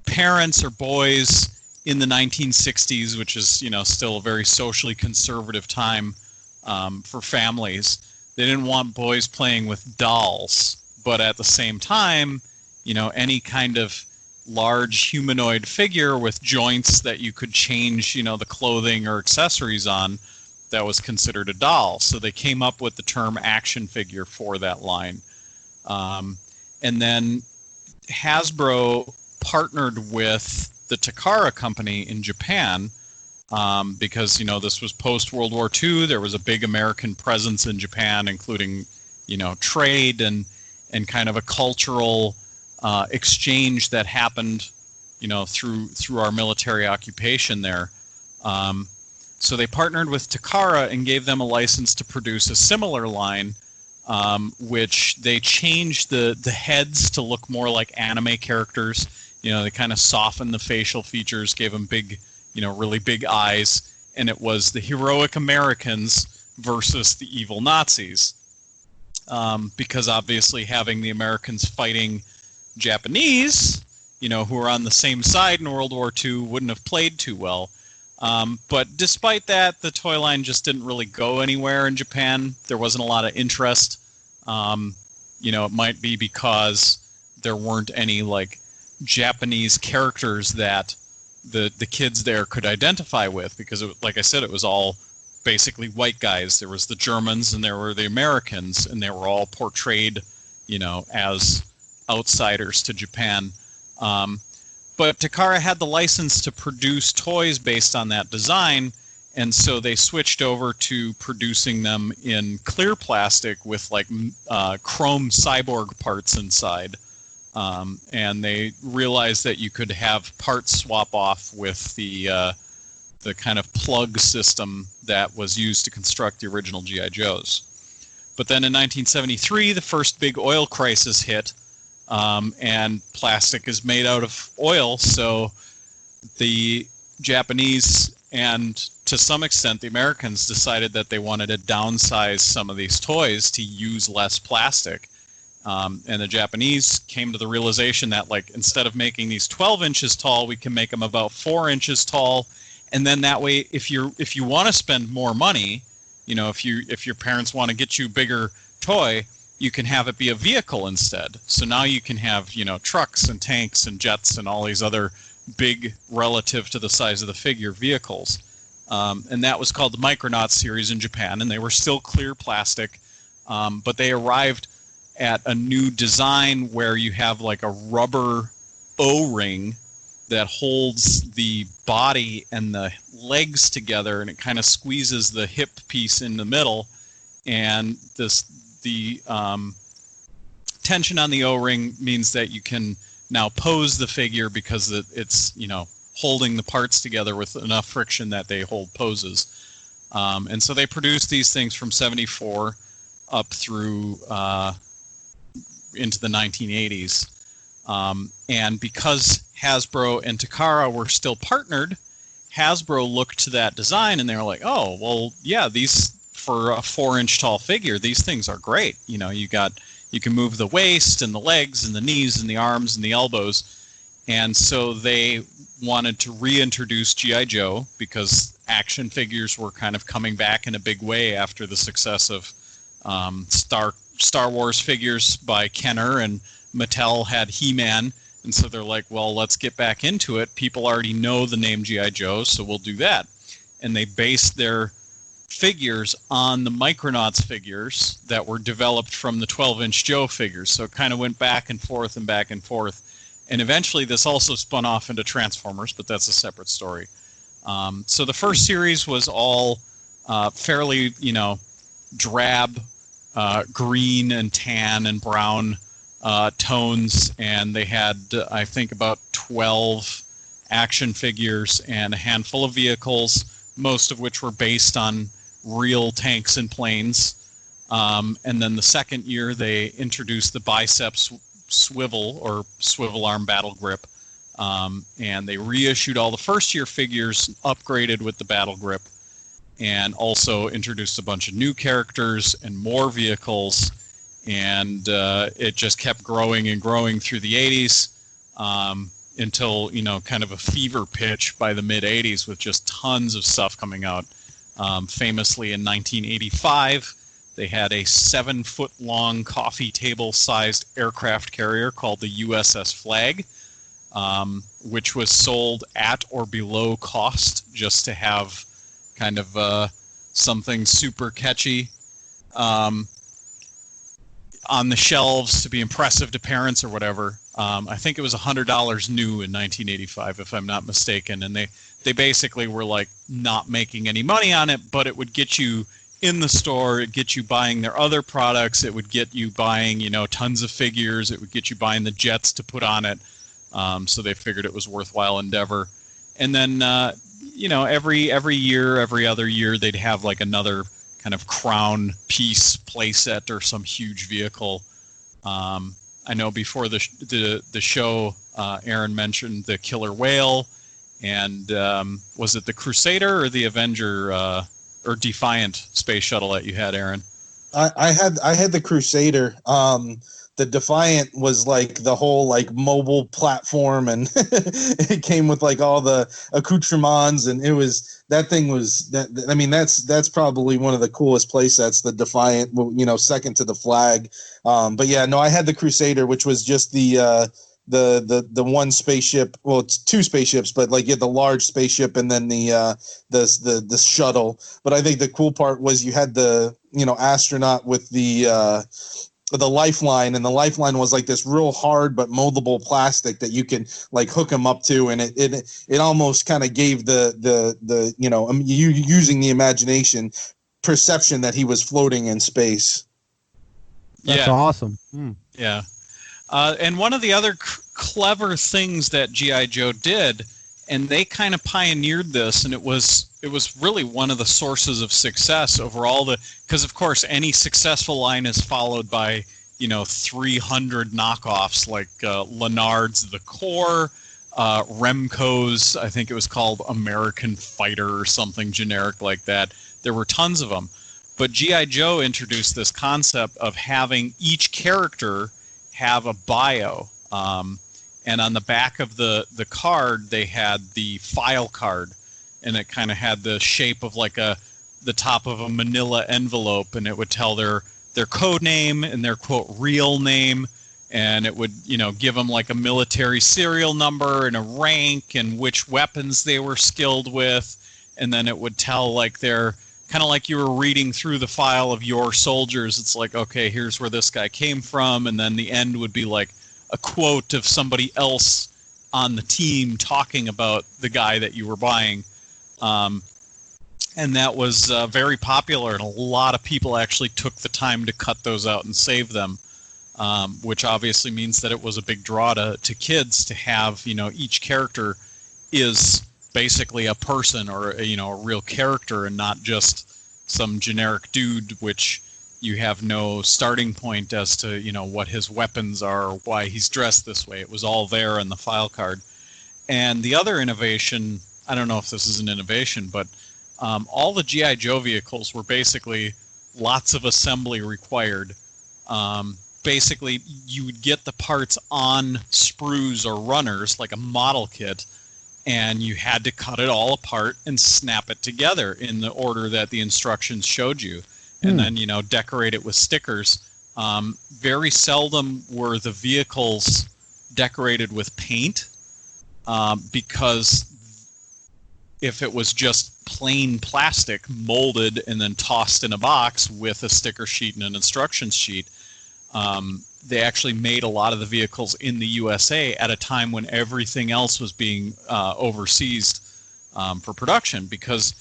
parents or boys in the 1960s, which is still a very socially conservative time for families. They didn't want boys playing with dolls, but at the same time, any kind of large humanoid figure with joints that you could change, the clothing or accessories on, that was considered a doll. So they came up with the term action figure for that line. And then Hasbro partnered with the Takara company in Japan because, this was post-World War II. There was a big American presence in Japan, including, trade and kind of a cultural exchange that happened, through our military occupation there. So they partnered with Takara and gave them a license to produce a similar line, which they changed the heads to look more like anime characters. They kind of softened the facial features, gave them big, really big eyes, and it was the heroic Americans versus the evil Nazis. Because obviously having the Americans fighting Japanese, who were on the same side in World War II, wouldn't have played too well. But despite that, the toy line just didn't really go anywhere in Japan. There wasn't a lot of interest. It might be because there weren't any like Japanese characters that the kids there could identify with, because like I said, it was all basically white guys. There was the Germans and there were the Americans, and they were all portrayed, as outsiders to Japan. But Takara had the license to produce toys based on that design, and so they switched over to producing them in clear plastic with like chrome cyborg parts inside. And they realized that you could have parts swap off with the kind of plug system that was used to construct the original G.I. Joes. But then in 1973, the first big oil crisis hit, and plastic is made out of oil, so the Japanese and to some extent the Americans decided that they wanted to downsize some of these toys to use less plastic. And the Japanese came to the realization that, like, instead of making these 12 inches tall, we can make them about 4 inches tall. And then that way, if you want to spend more money, if your parents want to get you a bigger toy, you can have it be a vehicle instead. So now you can have, trucks and tanks and jets and all these other big, relative to the size of the figure, vehicles. and that was called the Micronauts series in Japan, and they were still clear plastic, but they arrived at a new design where you have like a rubber O-ring that holds the body and the legs together, and it kind of squeezes the hip piece in the middle, and the tension on the O-ring means that you can now pose the figure because it's holding the parts together with enough friction that they hold poses. And so they produced these things from 74 up through into the 1980s. And because Hasbro and Takara were still partnered, Hasbro looked to that design and they were like, oh, well, yeah, these, for a 4-inch tall figure, these things are great. You can move the waist and the legs and the knees and the arms and the elbows. And so they wanted to reintroduce G.I. Joe because action figures were kind of coming back in a big way after the success of Star Wars figures by Kenner, and Mattel had He-Man. And so they're like, well, let's get back into it. People already know the name G.I. Joe, so we'll do that. And they based their figures on the Micronauts figures that were developed from the 12-inch Joe figures. So it kind of went back and forth and back and forth. And eventually this also spun off into Transformers, but that's a separate story. So the first series was all fairly, drab, green and tan and brown tones. And they had, I think, about 12 action figures and a handful of vehicles, most of which were based on real tanks and planes. And then the second year, they introduced the biceps swivel or swivel arm battle grip. And they reissued all the first year figures, upgraded with the battle grip, and also introduced a bunch of new characters and more vehicles. And it just kept growing and growing through the 80s until, kind of a fever pitch by the mid 80s with just tons of stuff coming out. Famously in 1985, they had a 7-foot-long coffee table-sized aircraft carrier called the USS Flag, which was sold at or below cost just to have kind of something super catchy on the shelves to be impressive to parents or whatever. I think it was $100 new in 1985, if I'm not mistaken, and they basically were like not making any money on it, but it would get you in the store, it get you buying their other products, it would get you buying, tons of figures, it would get you buying the jets to put on it. So they figured it was a worthwhile endeavor. And then, every year, every other year, they'd have like another kind of crown piece playset or some huge vehicle. I know before the show, Aaron mentioned the Killer Whale, and was it the Crusader or the Avenger or Defiant space shuttle that you had, Aaron? I had the Crusader. The Defiant was like the whole like mobile platform, and it came with like all the accoutrements, and that's probably one of the coolest play sets, the Defiant, second to the Flag. But yeah, no, I had the Crusader, which was just the one spaceship. Well, it's two spaceships, but like you had the large spaceship and then the shuttle. But I think the cool part was you had the astronaut with the lifeline, and the lifeline was like this real hard but moldable plastic that you can like hook him up to, and it almost kind of gave the using the imagination perception that he was floating in space. That's awesome. Yeah. And one of the other clever things that G.I. Joe did, and they kind of pioneered this, and it was really one of the sources of success overall. Because of course any successful line is followed by 300 knockoffs, like Lenard's The Core, Remco's, I think it was called American Fighter or something generic like that. There were tons of them, but G.I. Joe introduced this concept of having each character have a bio, and on the back of the card they had the file card, and it kind of had the shape of like the top of a manila envelope, and it would tell their code name and their quote real name, and it would give them like a military serial number and a rank and which weapons they were skilled with, and then it would tell like their kind of like you were reading through the file of your soldiers. It's like, okay, here's where this guy came from, and then the end would be like a quote of somebody else on the team talking about the guy that you were buying. And that was very popular, and a lot of people actually took the time to cut those out and save them, which obviously means that it was a big draw to kids to have, each character is basically a person or, a real character and not just some generic dude, which you have no starting point as to, what his weapons are or why he's dressed this way. It was all there in the file card. And the other innovation, I don't know if this is an innovation, but all the G.I. Joe vehicles were basically lots of assembly required. Basically, you would get the parts on sprues or runners, like a model kit, and you had to cut it all apart and snap it together in the order that the instructions showed you. And then, decorate it with stickers. Very seldom were the vehicles decorated with paint, because if it was just plain plastic molded and then tossed in a box with a sticker sheet and an instructions sheet, they actually made a lot of the vehicles in the USA at a time when everything else was being overseas for production, because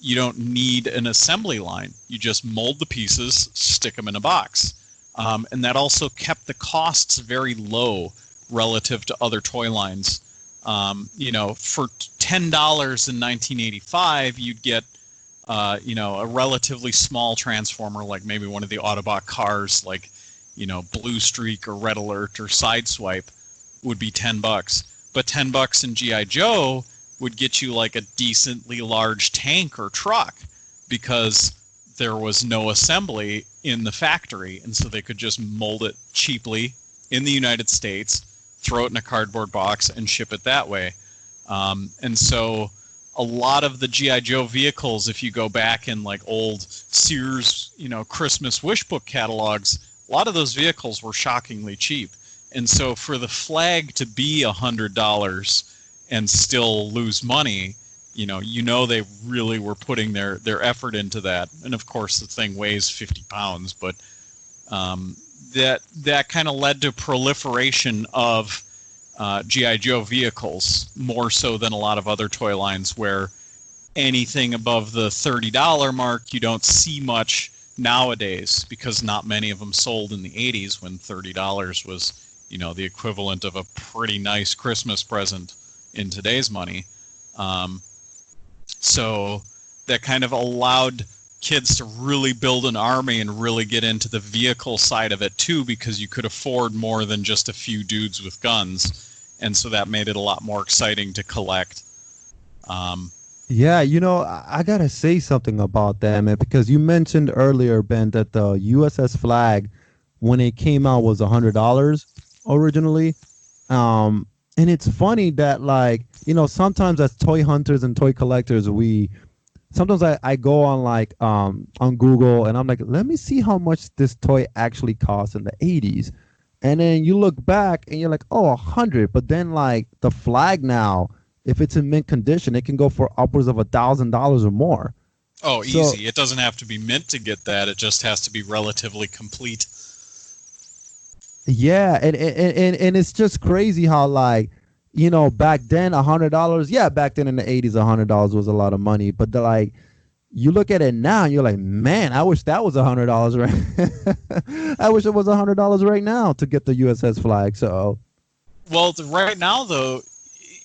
you don't need an assembly line. You just mold the pieces, stick them in a box. And that also kept the costs very low relative to other toy lines. For $10 in 1985, you'd get, a relatively small transformer, like maybe one of the Autobot cars, like, Blue Streak or Red Alert or Sideswipe, would be $10. But $10 in G.I. Joe would get you like a decently large tank or truck, because there was no assembly in the factory, and so they could just mold it cheaply in the United States, throw it in a cardboard box, and ship it that way. And so a lot of the G.I. Joe vehicles, if you go back in like old Sears, Christmas wish book catalogs, a lot of those vehicles were shockingly cheap. And so for the flag to be $100 and still lose money, they really were putting their effort into that. And of course the thing weighs 50 pounds, but that kind of led to proliferation of G.I. Joe vehicles, more so than a lot of other toy lines, where anything above the $30 mark you don't see much nowadays, because not many of them sold in the 80s, when $30 was, the equivalent of a pretty nice Christmas present in today's money. So that kind of allowed kids to really build an army and really get into the vehicle side of it too, because you could afford more than just a few dudes with guns. And so that made it a lot more exciting to collect. Yeah, I gotta say something about that, man, because you mentioned earlier, Ben, that the USS Flag, when it came out, was $100 originally. And it's funny that, like, sometimes as toy hunters and toy collectors, sometimes I go on like on Google, and I'm like, let me see how much this toy actually cost in the 80s. And then you look back and you're like, oh, 100. But then like the Flag now, if it's in mint condition, it can go for upwards of $1,000 or more. Oh, easy. It doesn't have to be mint to get that. It just has to be relatively complete. Yeah, and it's just crazy how, like, back then $100. Yeah, back then in the 80s, $100 was a lot of money. But you look at it now, and you're like, man, I wish that was $100 right. I wish it was $100 right now to get the USS Flag. So, well, right now though,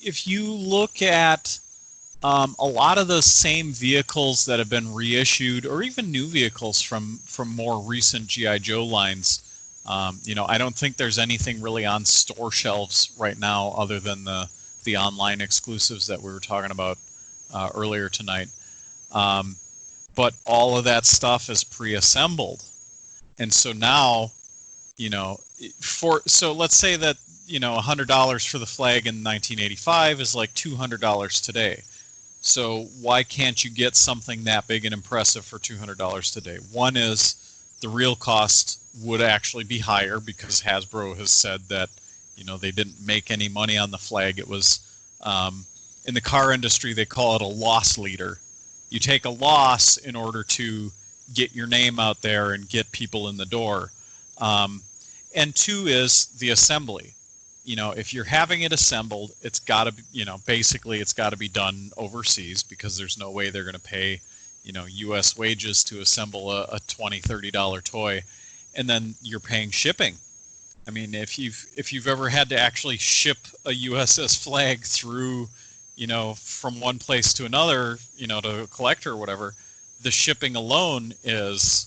if you look at a lot of those same vehicles that have been reissued, or even new vehicles from more recent G.I. Joe lines, I don't think there's anything really on store shelves right now other than the online exclusives that we were talking about earlier tonight. But all of that stuff is pre-assembled. And so now, so let's say that, $100 for the Flag in 1985 is like $200 today. So why can't you get something that big and impressive for $200 today? One is the real cost would actually be higher, because Hasbro has said that, they didn't make any money on the Flag. It was, in the car industry, they call it a loss leader. you take a loss in order to get your name out there and get people in the door. And two is the assembly. You know, if you're having it assembled, it's got to be, you know, basically it's got to be done overseas, because there's no way they're going to pay, you know, U.S. wages to assemble a $20, $30 toy. And then you're paying shipping. I mean, if you've ever had to actually ship a USS Flag through, you know, from one place to another, you know, to a collector or whatever, the shipping alone is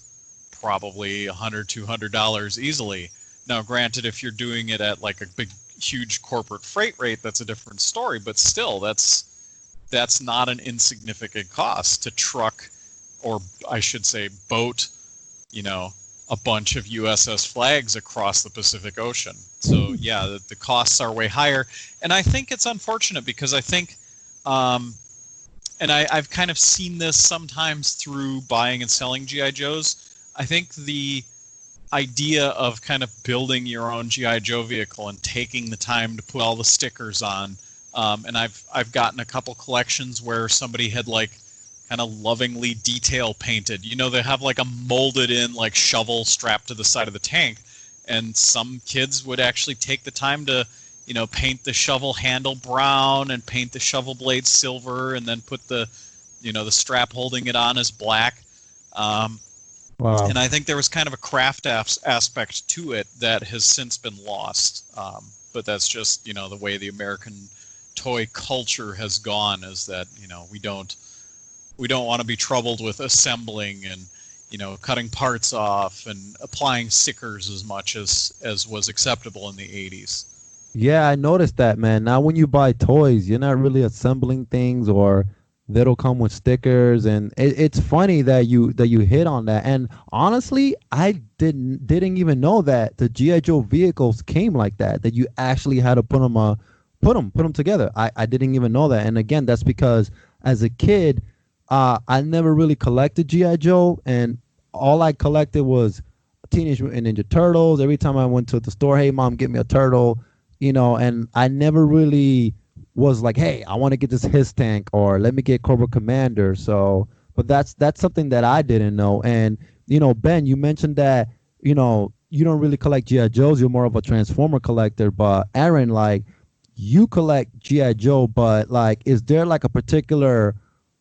probably $100, $200 easily. Now, granted, if you're doing it at like a big, huge corporate freight rate, that's a different story. But still, that's not an insignificant cost to truck, or I should say boat, you know, a bunch of USS Flags across the Pacific Ocean. So yeah, the costs are way higher. And I think it's unfortunate, because I think, and I've kind of seen this sometimes through buying and selling G.I. Joes. I think the idea of kind of building your own G.I. Joe vehicle and taking the time to put all the stickers on, and I've gotten a couple collections where somebody had like kind of lovingly detail painted. You know, they have like a molded in like shovel strapped to the side of the tank, and some kids would actually take the time to, you know, paint the shovel handle brown and paint the shovel blade silver, and then put the, you know, the strap holding it on as black. Wow. And I think there was kind of a craft aspect to it that has since been lost. But that's just, you know, the way the American toy culture has gone, is that, you know, we don't want to be troubled with assembling and, you know, cutting parts off and applying stickers as much as was acceptable in the 80s. Yeah, I noticed that, man. Now when you buy toys, you're not really assembling things, or that'll come with stickers. And it's funny that you hit on that. And honestly, I didn't even know that the G.I. Joe vehicles came like that you actually had to put them together. I didn't even know that. And again, that's because as a kid, I never really collected G.I. Joe, and all I collected was Teenage Mutant Ninja Turtles. Every time I went to the store, hey mom, get me a turtle, you know, and I never really was like, hey, I want to get this His Tank, or let me get Cobra Commander. So, but that's something that I didn't know. And, you know, Ben, you mentioned that, you know, you don't really collect G.I. Joes, you're more of a Transformer collector. But Aaron, like, you collect G.I. Joe, but like, is there like a particular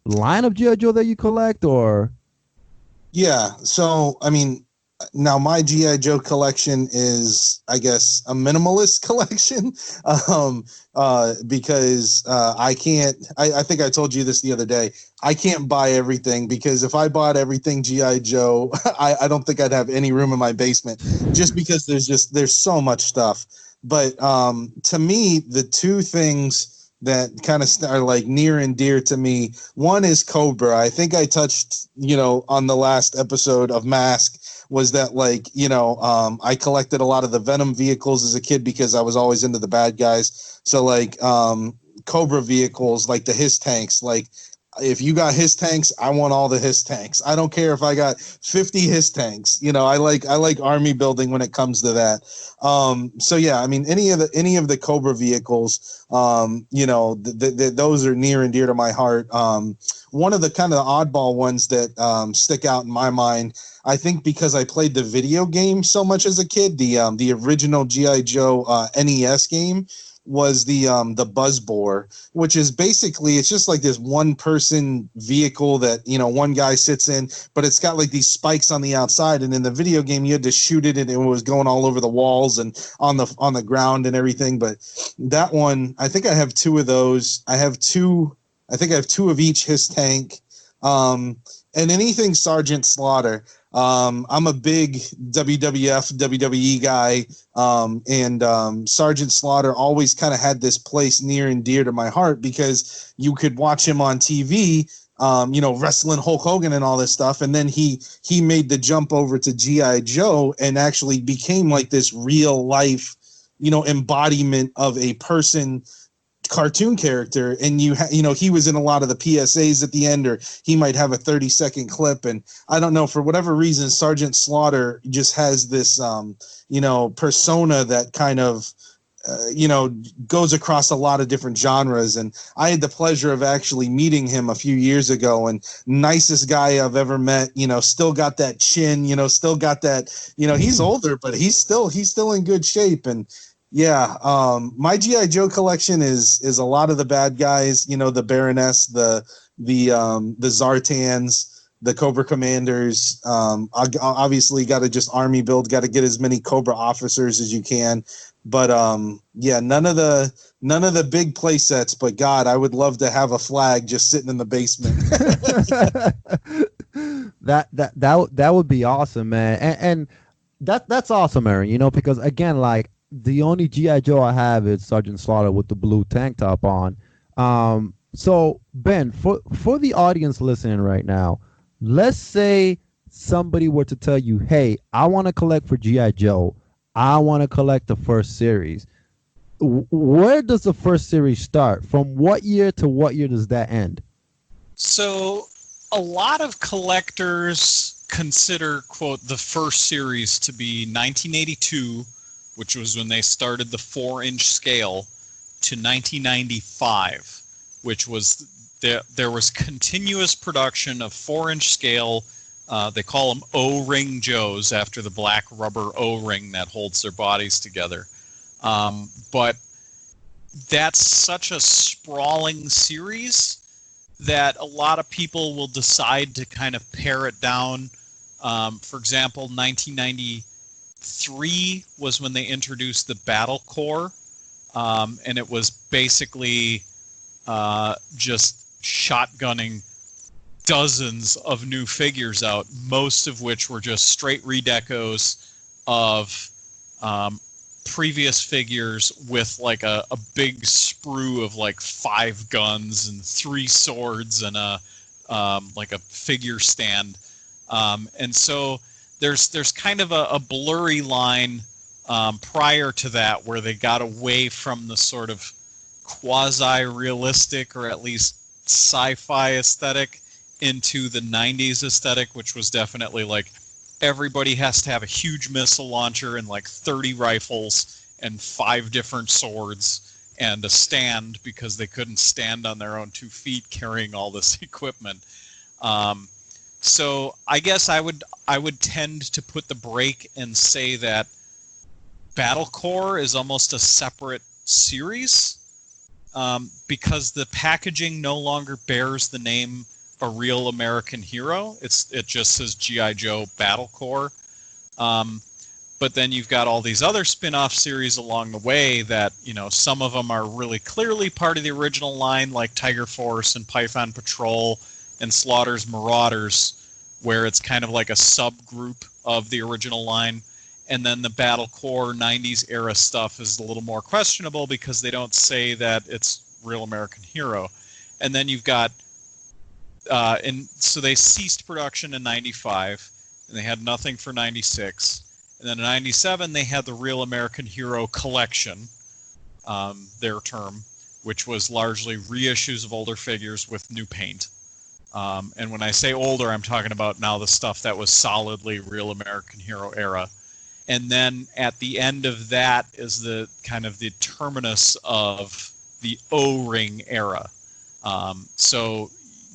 line of G.I. Joe that you collect, or? Yeah. So, I mean, now my G.I. Joe collection is, I guess, a minimalist collection, because I can't, I think I told you this the other day, I can't buy everything, because if I bought everything G.I. Joe, I don't think I'd have any room in my basement, just because there's so much stuff. But to me, the two things that kind of are like near and dear to me, one is Cobra. I think I touched, you know, on the last episode of Mask, was that, like, you know, I collected a lot of the Venom vehicles as a kid because I was always into the bad guys. So like Cobra vehicles, like the His Tanks, like if you got His Tanks, I want all the His Tanks. I don't care if I got 50 His Tanks. You know, I like army building when it comes to that. So yeah, I mean, any of the Cobra vehicles, you know, those are near and dear to my heart. One of the kind of oddball ones that stick out in my mind, I think because I played the video game so much as a kid, the original G.I. Joe NES game, was the Buzzbore, which is basically, it's just like this one person vehicle that, you know, one guy sits in, but it's got like these spikes on the outside, and in the video game you had to shoot it and it was going all over the walls and on the ground and everything. But that one, I think I have two of those. I think I have two of each His Tank, and anything Sergeant Slaughter. I'm a big WWF, WWE guy, and Sergeant Slaughter always kind of had this place near and dear to my heart, because you could watch him on TV, you know, wrestling Hulk Hogan and all this stuff, and then he made the jump over to G.I. Joe and actually became like this real life, you know, embodiment of a person cartoon character. And you know, he was in a lot of the PSAs at the end, or he might have a 30-second clip, and I don't know, for whatever reason, Sergeant Slaughter just has this you know, persona that kind of goes across a lot of different genres. And I had the pleasure of actually meeting him a few years ago, and nicest guy I've ever met, still got that chin, still got that, he's older, but he's still in good shape. And yeah, my G.I. Joe collection is a lot of the bad guys, the Baroness, the Zartans, the Cobra Commanders. Obviously got to just army build, got to get as many Cobra officers as you can. But yeah, none of the big play sets, but God, I would love to have a flag just sitting in the basement. that would be awesome, man. And that's awesome, Aaron, because again, like the only G.I. Joe I have is Sergeant Slaughter with the blue tank top on. So Ben, for the audience listening right now, let's say somebody were to tell you, hey, I want to collect for G.I. Joe. I want to collect the first series. Where does the first series start? From what year to what year does that end? So a lot of collectors consider, quote, the first series to be 1982, which was when they started the 4-inch scale, to 1995, which was there was continuous production of 4-inch scale. They call them O-ring Joes after the black rubber O-ring that holds their bodies together. But that's such a sprawling series that a lot of people will decide to kind of pare it down. For example, 1993 was when they introduced the Battle Corps, and it was basically just shotgunning dozens of new figures out, most of which were just straight redecos of previous figures with like a big sprue of like 5 guns and 3 swords and like a figure stand. And so there's kind of a blurry line prior to that where they got away from the sort of quasi-realistic or at least sci-fi aesthetic into the 90s aesthetic, which was definitely like everybody has to have a huge missile launcher and like 30 rifles and 5 different swords and a stand because they couldn't stand on their own 2 feet carrying all this equipment. So I guess I would tend to put the break and say that Battle Corps is almost a separate series because the packaging no longer bears the name A Real American Hero. It just says G.I. Joe Battle Corps. But then you've got all these other spin-off series along the way that, some of them are really clearly part of the original line, like Tiger Force and Python Patrol and Slaughter's Marauders, where it's kind of like a subgroup of the original line. And then the Battle Corps 90s era stuff is a little more questionable because they don't say that it's Real American Hero. And then you've got and so they ceased production in 95, and they had nothing for 96. And then in 97, they had the Real American Hero Collection, their term, which was largely reissues of older figures with new paint. And when I say older, I'm talking about now the stuff that was solidly Real American Hero era. And then at the end of that is the kind of the terminus of the O-ring era. So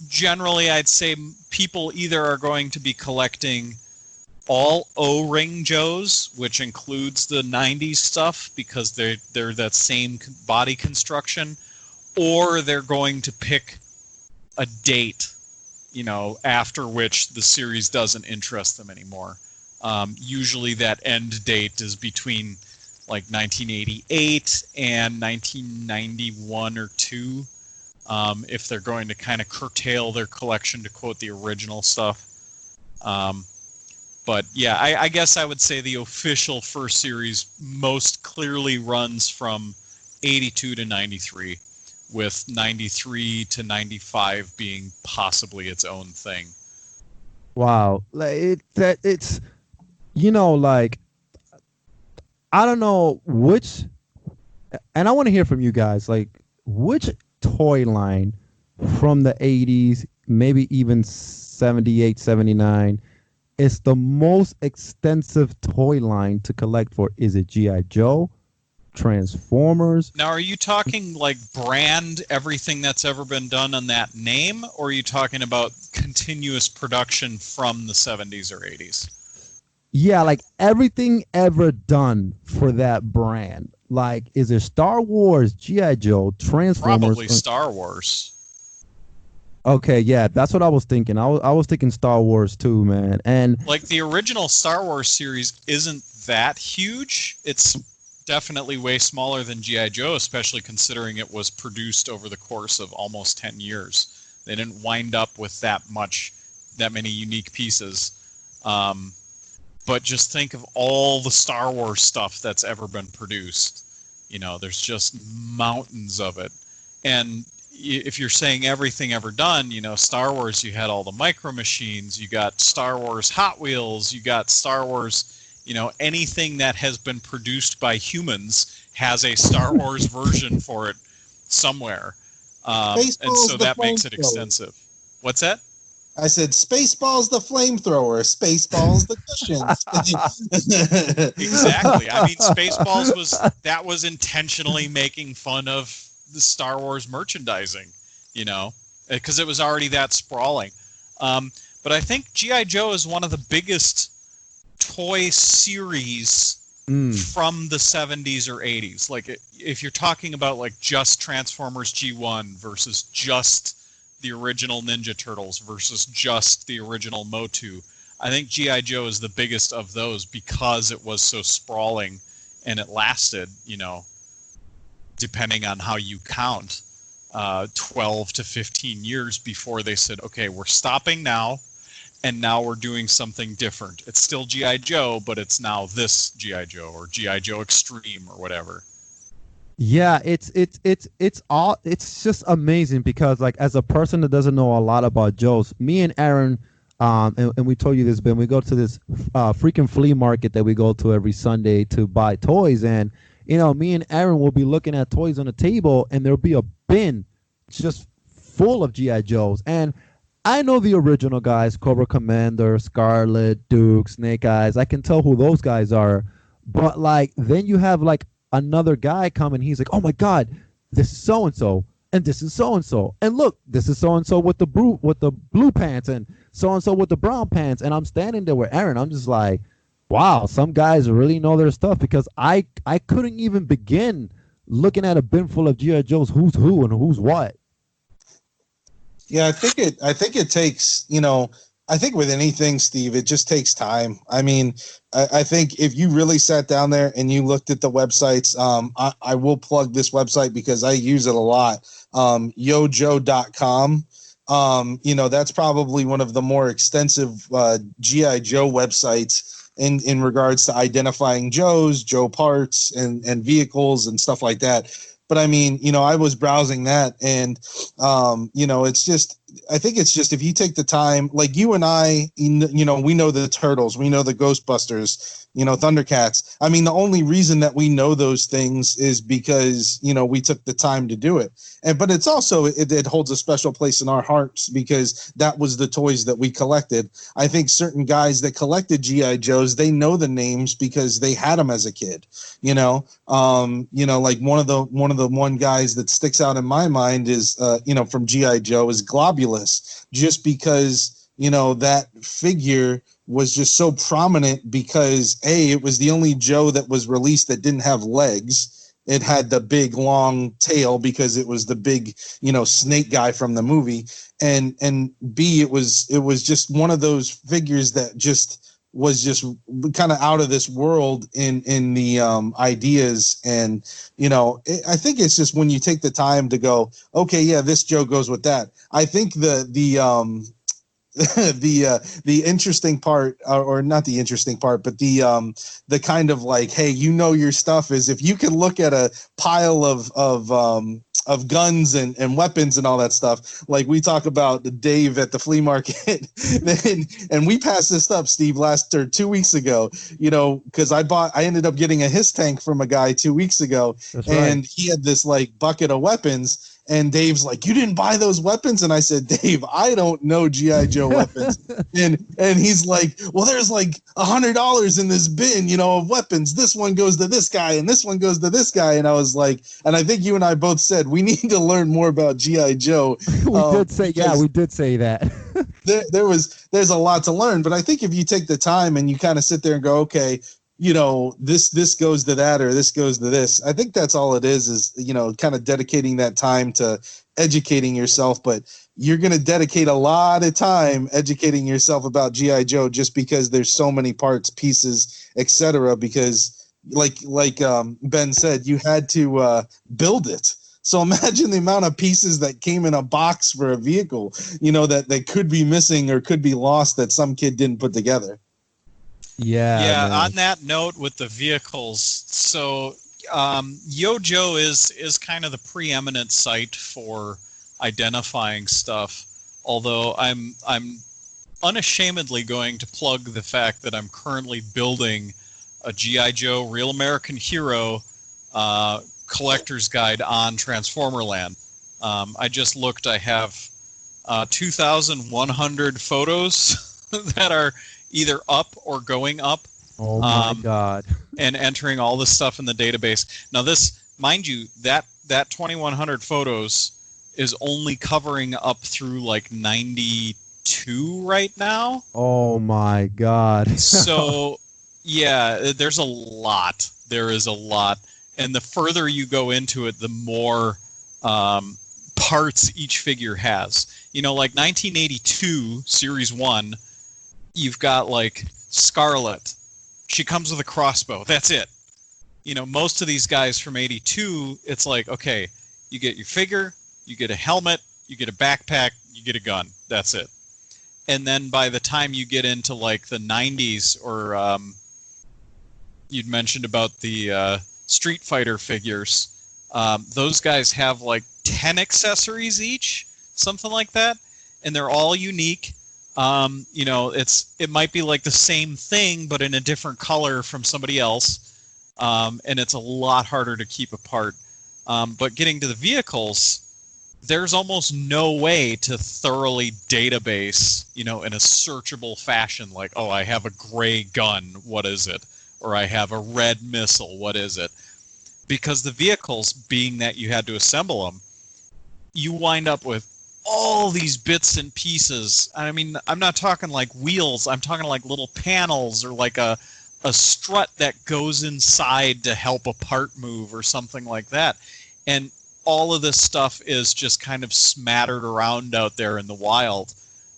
generally, I'd say people either are going to be collecting all O-ring Joes, which includes the 90s stuff because they're that same body construction, or they're going to pick a date, after which the series doesn't interest them anymore. Usually that end date is between like 1988 and 1991 or 2. If they're going to kind of curtail their collection to quote the original stuff. But yeah, I guess I would say the official first series most clearly runs from 82 to 93, with 93 to 95 being possibly its own thing. Wow. It's like, I don't know which, and I want to hear from you guys, like which toy line from the 80s, maybe even 78, 79, is the most extensive toy line to collect for? Is it G.I. Joe, Transformers. Now, are you talking like brand everything that's ever been done on that name, or are you talking about continuous production from the 70s or 80s? Yeah, like everything ever done for that brand. Like, is it Star Wars, G.I. Joe, Transformers? Probably Star Wars. Okay, yeah, that's what I was thinking. I was thinking Star Wars too, man. And Like the original Star Wars series isn't that huge. It's definitely way smaller than G.I. Joe, especially considering it was produced over the course of almost 10 years. They didn't wind up with that many unique pieces. But just think of all the Star Wars stuff that's ever been produced. You know, there's just mountains of it. And if you're saying everything ever done, you know, Star Wars, you had all the Micro Machines, you got Star Wars Hot Wheels, you got Star Wars, you know, anything that has been produced by humans has a Star Wars version for it somewhere. And so that makes it extensive. What's that? I said, Spaceballs the flamethrower, Spaceballs the cushions. Exactly. I mean, Spaceballs was intentionally making fun of the Star Wars merchandising, you know, because it was already that sprawling. But I think G.I. Joe is one of the biggest toy series from the 70s or 80s. Like, if you're talking about like just Transformers G1 versus just the original Ninja Turtles versus just the original Motu, I think G.I. Joe is the biggest of those because it was so sprawling and it lasted, you know, depending on how you count, 12 to 15 years before they said, okay, we're stopping now, and now we're doing something different. It's still G.I. Joe, but it's now this G.I. Joe or G.I. Joe Extreme or whatever. yeah, it's just amazing because, like, as a person that doesn't know a lot about Joe's, me and Aaron, and we told you this, Ben, we go to this freaking flea market that we go to every Sunday to buy toys, and you know, me and Aaron will be looking at toys on the table, and there'll be a bin just full of G.I. Joes. And I know the original guys, Cobra Commander, Scarlet, Duke, Snake Eyes. I can tell who those guys are. But, like, then you have, like, another guy come and he's like, oh, my God, this is so-and-so, and this is so-and-so. And look, this is so-and-so with the blue pants and so-and-so with the brown pants. And I'm standing there with Aaron. I'm just like, wow, some guys really know their stuff, because I couldn't even begin looking at a bin full of G.I. Joes, who's who and who's what. Yeah, I think it takes, you know, I think with anything, Steve, it just takes time. I mean, I think if you really sat down there and you looked at the websites, I will plug this website because I use it a lot, yojo.com. You know, that's probably one of the more extensive G.I. Joe websites in regards to identifying Joe parts and vehicles and stuff like that. But I mean, you know, I was browsing that, and you know, it's just, I think it's just, if you take the time, like you and I, you know, we know the Turtles, we know the Ghostbusters, you know, Thundercats. I mean, the only reason that we know those things is because, you know, we took the time to do it. But it's also, it holds a special place in our hearts because that was the toys that we collected. I think certain guys that collected G.I. Joes, they know the names because they had them as a kid, you know. Like one of the guys that sticks out in my mind is, you know, from G.I. Joe is Globulus, just because, you know, that figure was just so prominent because it was the only Joe that was released that didn't have legs. It had the big long tail because it was the big, you know, snake guy from the movie. And B, it was just one of those figures that just was just kind of out of this world in the ideas. And, you know, I think it's just when you take the time to go, okay, yeah, this Joe goes with that. I think the interesting part, or not the interesting part, but the kind of like, hey, you know your stuff, is if you can look at a pile of guns and weapons and all that stuff, like we talk about Dave at the flea market, and we passed this up, Steve, 2 weeks ago, you know, because I ended up getting a his tank from a guy 2 weeks ago. That's and right. he had this like bucket of weapons. And Dave's like, you didn't buy those weapons? And I said, Dave, I don't know G.I. Joe weapons. and he's like, well, there's like $100 in this bin, you know, of weapons. This one goes to this guy and this one goes to this guy. And I was like, and I think you and I both said we need to learn more about G.I. Joe. We did say that. there's a lot to learn, but I think if you take the time and you kind of sit there and go, okay, you know, this goes to that or this goes to this. I think that's all it is, you know, kind of dedicating that time to educating yourself. But you're going to dedicate a lot of time educating yourself about G.I. Joe just because there's so many parts, pieces, etc. Because like Ben said, you had to build it. So imagine the amount of pieces that came in a box for a vehicle, you know, that they could be missing or could be lost that some kid didn't put together. Yeah. Man. On that note, with the vehicles, so Yojo is kind of the preeminent site for identifying stuff. Although I'm unashamedly going to plug the fact that I'm currently building a G.I. Joe Real American Hero collector's guide on Transformerland. I just looked. I have 2,100 photos that are either up or going up. Oh my God. And entering all this stuff in the database. Now this, mind you, that 2,100 photos is only covering up through like 92 right now. Oh my God. So yeah, there's a lot. There is a lot. And the further you go into it, the more parts each figure has. You know, like 1982, Series 1, you've got like Scarlet. She comes with a crossbow. That's it. You know, most of these guys from 82, it's like, okay, you get your figure, you get a helmet, you get a backpack, you get a gun. That's it. And then by the time you get into like the 90s, or you'd mentioned about the Street Fighter figures, those guys have like 10 accessories each, something like that, and they're all unique. You know, it might be like the same thing but in a different color from somebody else, and it's a lot harder to keep apart. But getting to the vehicles, there's almost no way to thoroughly database, you know, in a searchable fashion, like, oh, I have a gray gun, what is it? Or I have a red missile, what is it? Because the vehicles, being that you had to assemble them, you wind up with all these bits and pieces. I mean, I'm not talking like wheels, I'm talking like little panels or like a strut that goes inside to help a part move or something like that. And all of this stuff is just kind of smattered around out there in the wild.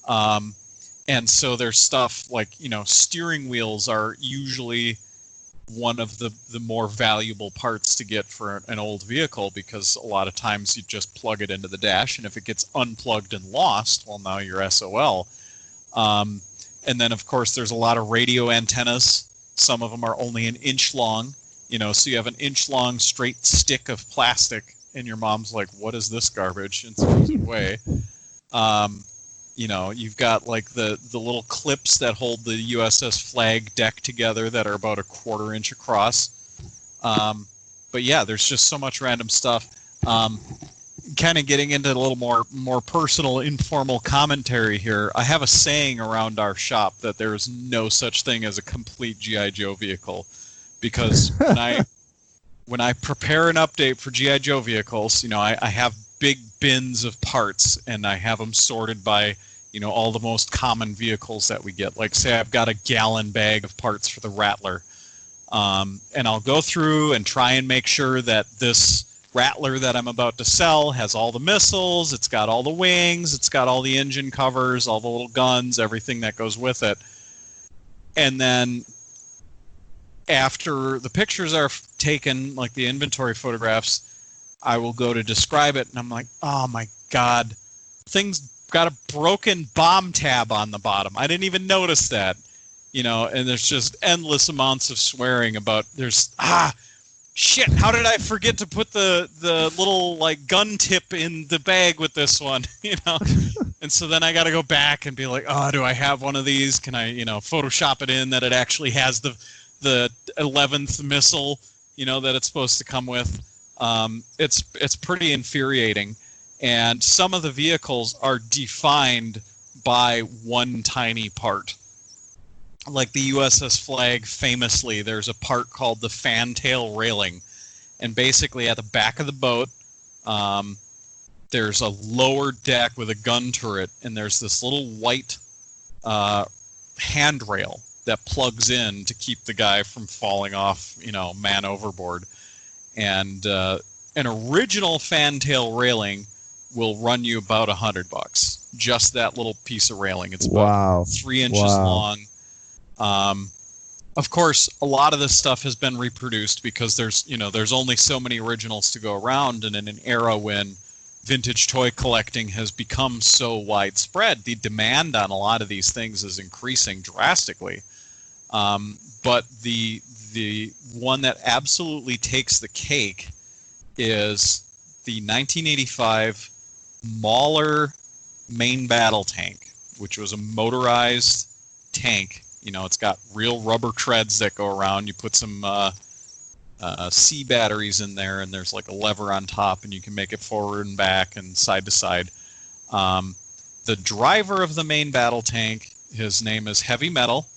And so there's stuff like, you know, steering wheels are usually one of the more valuable parts to get for an old vehicle, because a lot of times you just plug it into the dash, and if it gets unplugged and lost, well, now you're SOL. And then, of course, there's a lot of radio antennas. Some of them are only an inch long, you know, so you have an inch long straight stick of plastic, and your mom's like, what is this garbage? And throws it away. You know, you've got like the little clips that hold the USS Flag deck together that are about a 1/4 inch across. But yeah, there's just so much random stuff. Kind of getting into a little more personal, informal commentary here. I have a saying around our shop that there is no such thing as a complete G.I. Joe vehicle, because when I prepare an update for G.I. Joe vehicles, you know, I have big bins of parts, and I have them sorted by, you know, all the most common vehicles that we get. Like, say I've got a gallon bag of parts for the Rattler, and I'll go through and try and make sure that this Rattler that I'm about to sell has all the missiles, it's got all the wings, it's got all the engine covers, all the little guns, everything that goes with it. And then after the pictures are taken, like the inventory photographs, I will go to describe it, and I'm like, oh my God, thing's got a broken bomb tab on the bottom. I didn't even notice that, you know, and there's just endless amounts of swearing about shit, how did I forget to put the little like gun tip in the bag with this one, you know? And so then I got to go back and be like, oh, do I have one of these? Can I, you know, Photoshop it in that it actually has the 11th missile, you know, that it's supposed to come with? It's pretty infuriating. And some of the vehicles are defined by one tiny part. Like the USS Flag, famously, there's a part called the fantail railing. And basically at the back of the boat, there's a lower deck with a gun turret, and there's this little white handrail that plugs in to keep the guy from falling off, man overboard. And an original fantail railing will run you about $100. Just that little piece of railing. It's about 3 inches long. Of course, a lot of this stuff has been reproduced because there's only so many originals to go around, and in an era when vintage toy collecting has become so widespread, the demand on a lot of these things is increasing drastically. But the one that absolutely takes the cake is the 1985 Mauler main battle tank, which was a motorized tank. It's got real rubber treads that go around. You put some C batteries in there, and there's like a lever on top, and you can make it forward and back and side to side. The driver of the main battle tank, his name is Heavy Metal,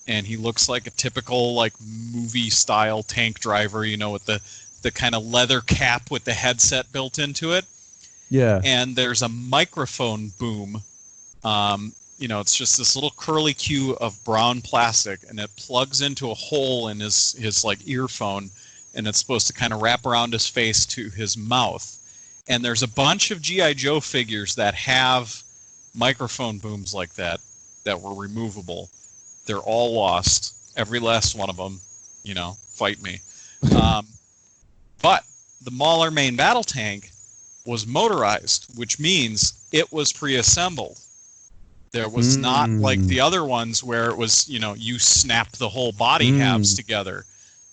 and he looks like a typical like movie style tank driver, with the kind of leather cap with the headset built into it. Yeah. And there's a microphone boom. It's just this little curly cue of brown plastic, and it plugs into a hole in his like earphone, and it's supposed to kind of wrap around his face to his mouth. And there's a bunch of G.I. Joe figures that have microphone booms like that were removable. They're all lost. Every last one of them, fight me. But the Mauler main battle tank was motorized, which means it was pre-assembled. There was not like the other ones where it was, you snap the whole body halves together.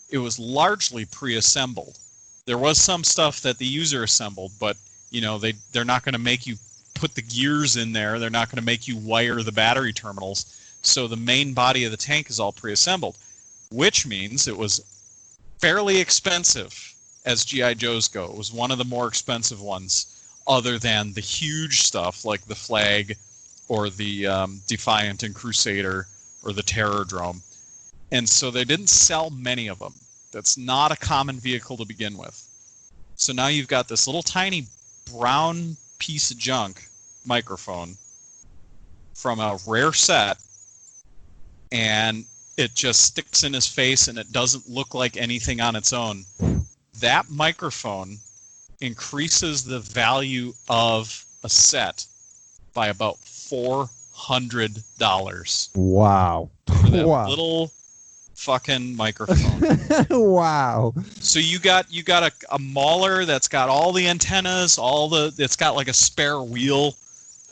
It was largely pre-assembled. There was some stuff that the user assembled, but, they're not going to make you put the gears in there. They're not going to make you wire the battery terminals. So the main body of the tank is all pre-assembled, which means it was fairly expensive as G.I. Joes go. It was one of the more expensive ones, other than the huge stuff like the Flag or the Defiant and Crusader or the Terrordrome. And so they didn't sell many of them. That's not a common vehicle to begin with. So now you've got this little tiny brown piece of junk microphone from a rare set, and it just sticks in his face, and it doesn't look like anything on its own. That microphone increases the value of a set by about $400. Wow. For that little fucking microphone. Wow. So you got a Mauler that's got all the antennas, it's got like a spare wheel.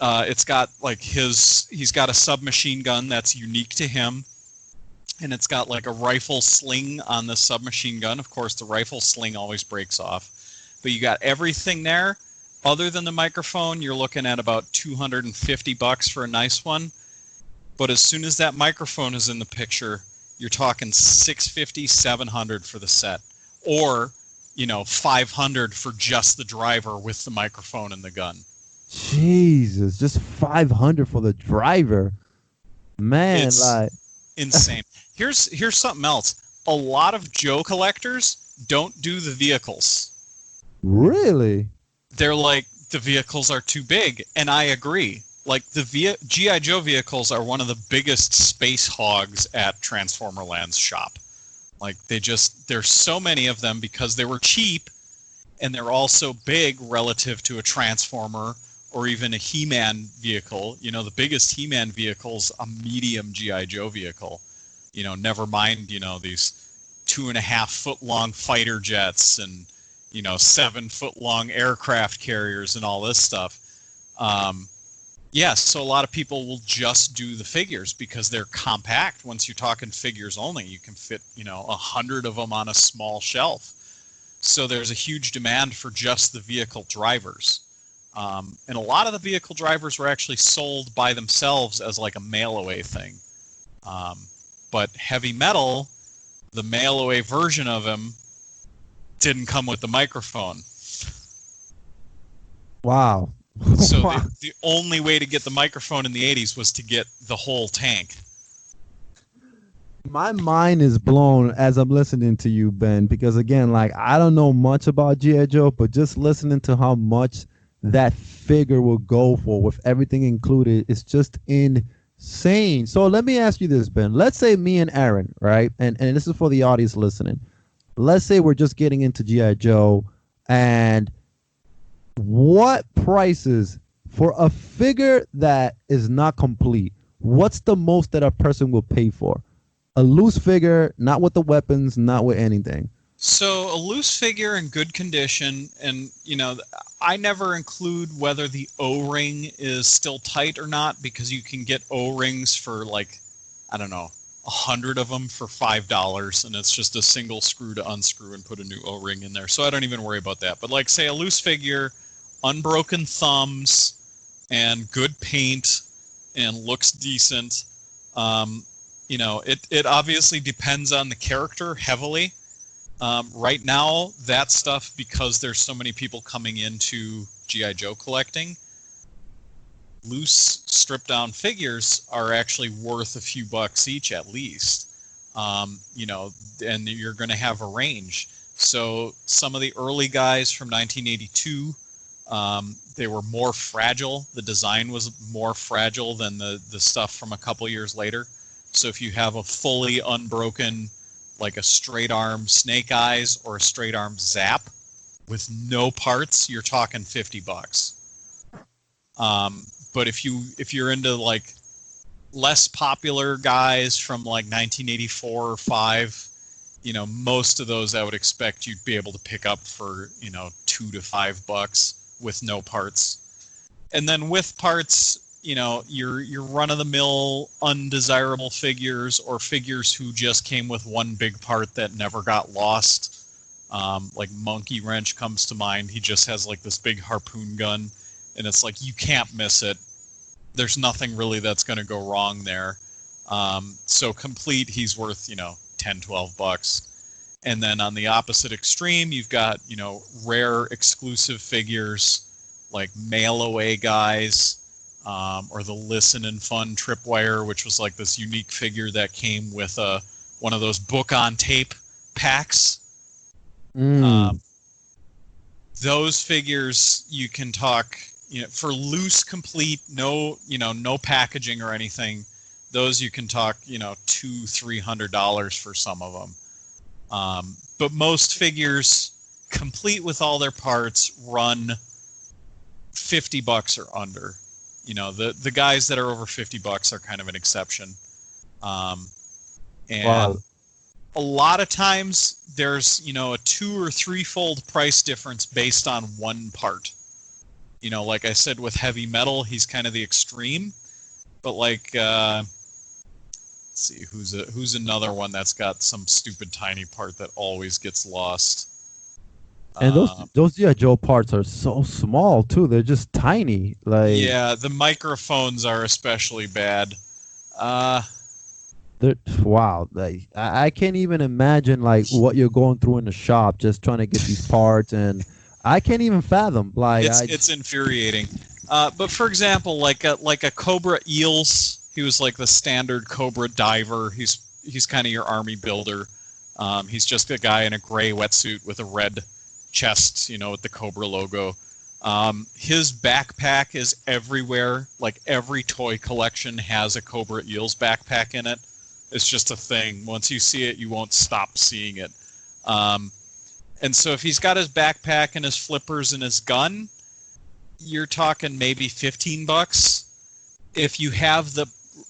It's got like he's got a submachine gun that's unique to him. And it's got like a rifle sling on the submachine gun. Of course, the rifle sling always breaks off. But you got everything there. Other than the microphone, you're looking at about $250 for a nice one. But as soon as that microphone is in the picture, you're talking $650, $700 for the set. Or, $500 for just the driver with the microphone and the gun. Jesus, just $500 for the driver. Man, It's insane. Here's something else. A lot of Joe collectors don't do the vehicles. Really? They're like, the vehicles are too big, and I agree. Like the G.I. Joe vehicles are one of the biggest space hogs at Transformerland's shop. Like there's so many of them because they were cheap, and they're also big relative to a Transformer or even a He-Man vehicle. The biggest He-Man vehicle's a medium G.I. Joe vehicle. Never mind, these 2.5-foot long fighter jets and, 7-foot long aircraft carriers and all this stuff. So a lot of people will just do the figures because they're compact. Once you're talking figures only, you can fit, 100 of them on a small shelf. So there's a huge demand for just the vehicle drivers. And a lot of the vehicle drivers were actually sold by themselves as like a mail-away thing. But Heavy Metal, the mail-away version of him, didn't come with the microphone. Wow. So Wow. the only way to get the microphone in the 80s was to get the whole tank. My mind is blown as I'm listening to you, Ben, because again, like I don't know much about G.I. Joe, but just listening to how much that figure will go for with everything included, it's just insane. So let me ask you this, Ben. Let's say me and Aaron, right? And this is for the audience listening. Let's say we're just getting into G.I. Joe, and what prices for a figure that is not complete? What's the most that a person will pay for? A loose figure, not with the weapons, not with anything. So a loose figure in good condition, and I never include whether the O-ring is still tight or not, because you can get O-rings for like, I don't know, 100 of them for $5, and it's just a single screw to unscrew and put a new O-ring in there. So I don't even worry about that. But like, say a loose figure, unbroken thumbs, and good paint, and looks decent. It obviously depends on the character heavily. Right now, that stuff, because there's so many people coming into G.I. Joe collecting, loose stripped down figures are actually worth a few bucks each at least. And you're going to have a range. So some of the early guys from 1982, they were more fragile. The design was more fragile than the stuff from a couple years later. So if you have a fully unbroken, like a straight arm Snake Eyes or a straight arm Zap with no parts, you're talking $50. But if you're into like less popular guys from like 1984 or 5, most of those I would expect you'd be able to pick up for $2 to $5 with no parts. And then with parts, your run-of-the-mill undesirable figures, or figures who just came with one big part that never got lost. Like Monkey Wrench comes to mind. He just has like this big harpoon gun, and it's like you can't miss it. There's nothing really that's going to go wrong there. So complete, he's worth $10, $12. And then on the opposite extreme, you've got rare exclusive figures like mail away guys. Or the Listen and Fun Tripwire, which was like this unique figure that came with one of those book on tape packs. Those figures you can talk, for loose, complete, no packaging or anything. Those you can talk, $200-$300 for some of them. But most figures, complete with all their parts, run $50 or under. The guys that are over $50 are kind of an exception. And wow. A lot of times there's, a 2 or 3-fold price difference based on one part. Like I said, with heavy metal, he's kind of the extreme. But like, let's see, who's another one that's got some stupid tiny part that always gets lost. And those G.I. Joe parts are so small too. They're just tiny. Like, yeah, the microphones are especially bad. wow. Like, I can't even imagine like what you're going through in the shop just trying to get these parts, and I can't even fathom. Like, it's infuriating. But for example, like a Cobra Eels, he was like the standard Cobra diver. He's kind of your army builder. He's just a guy in a gray wetsuit with a red chest, with the Cobra logo. His backpack is everywhere. Like every toy collection has a Cobra Eels backpack in it. It's just a thing. Once you see it, you won't stop seeing it. And so if he's got his backpack and his flippers and his gun, you're talking maybe $15. If you have the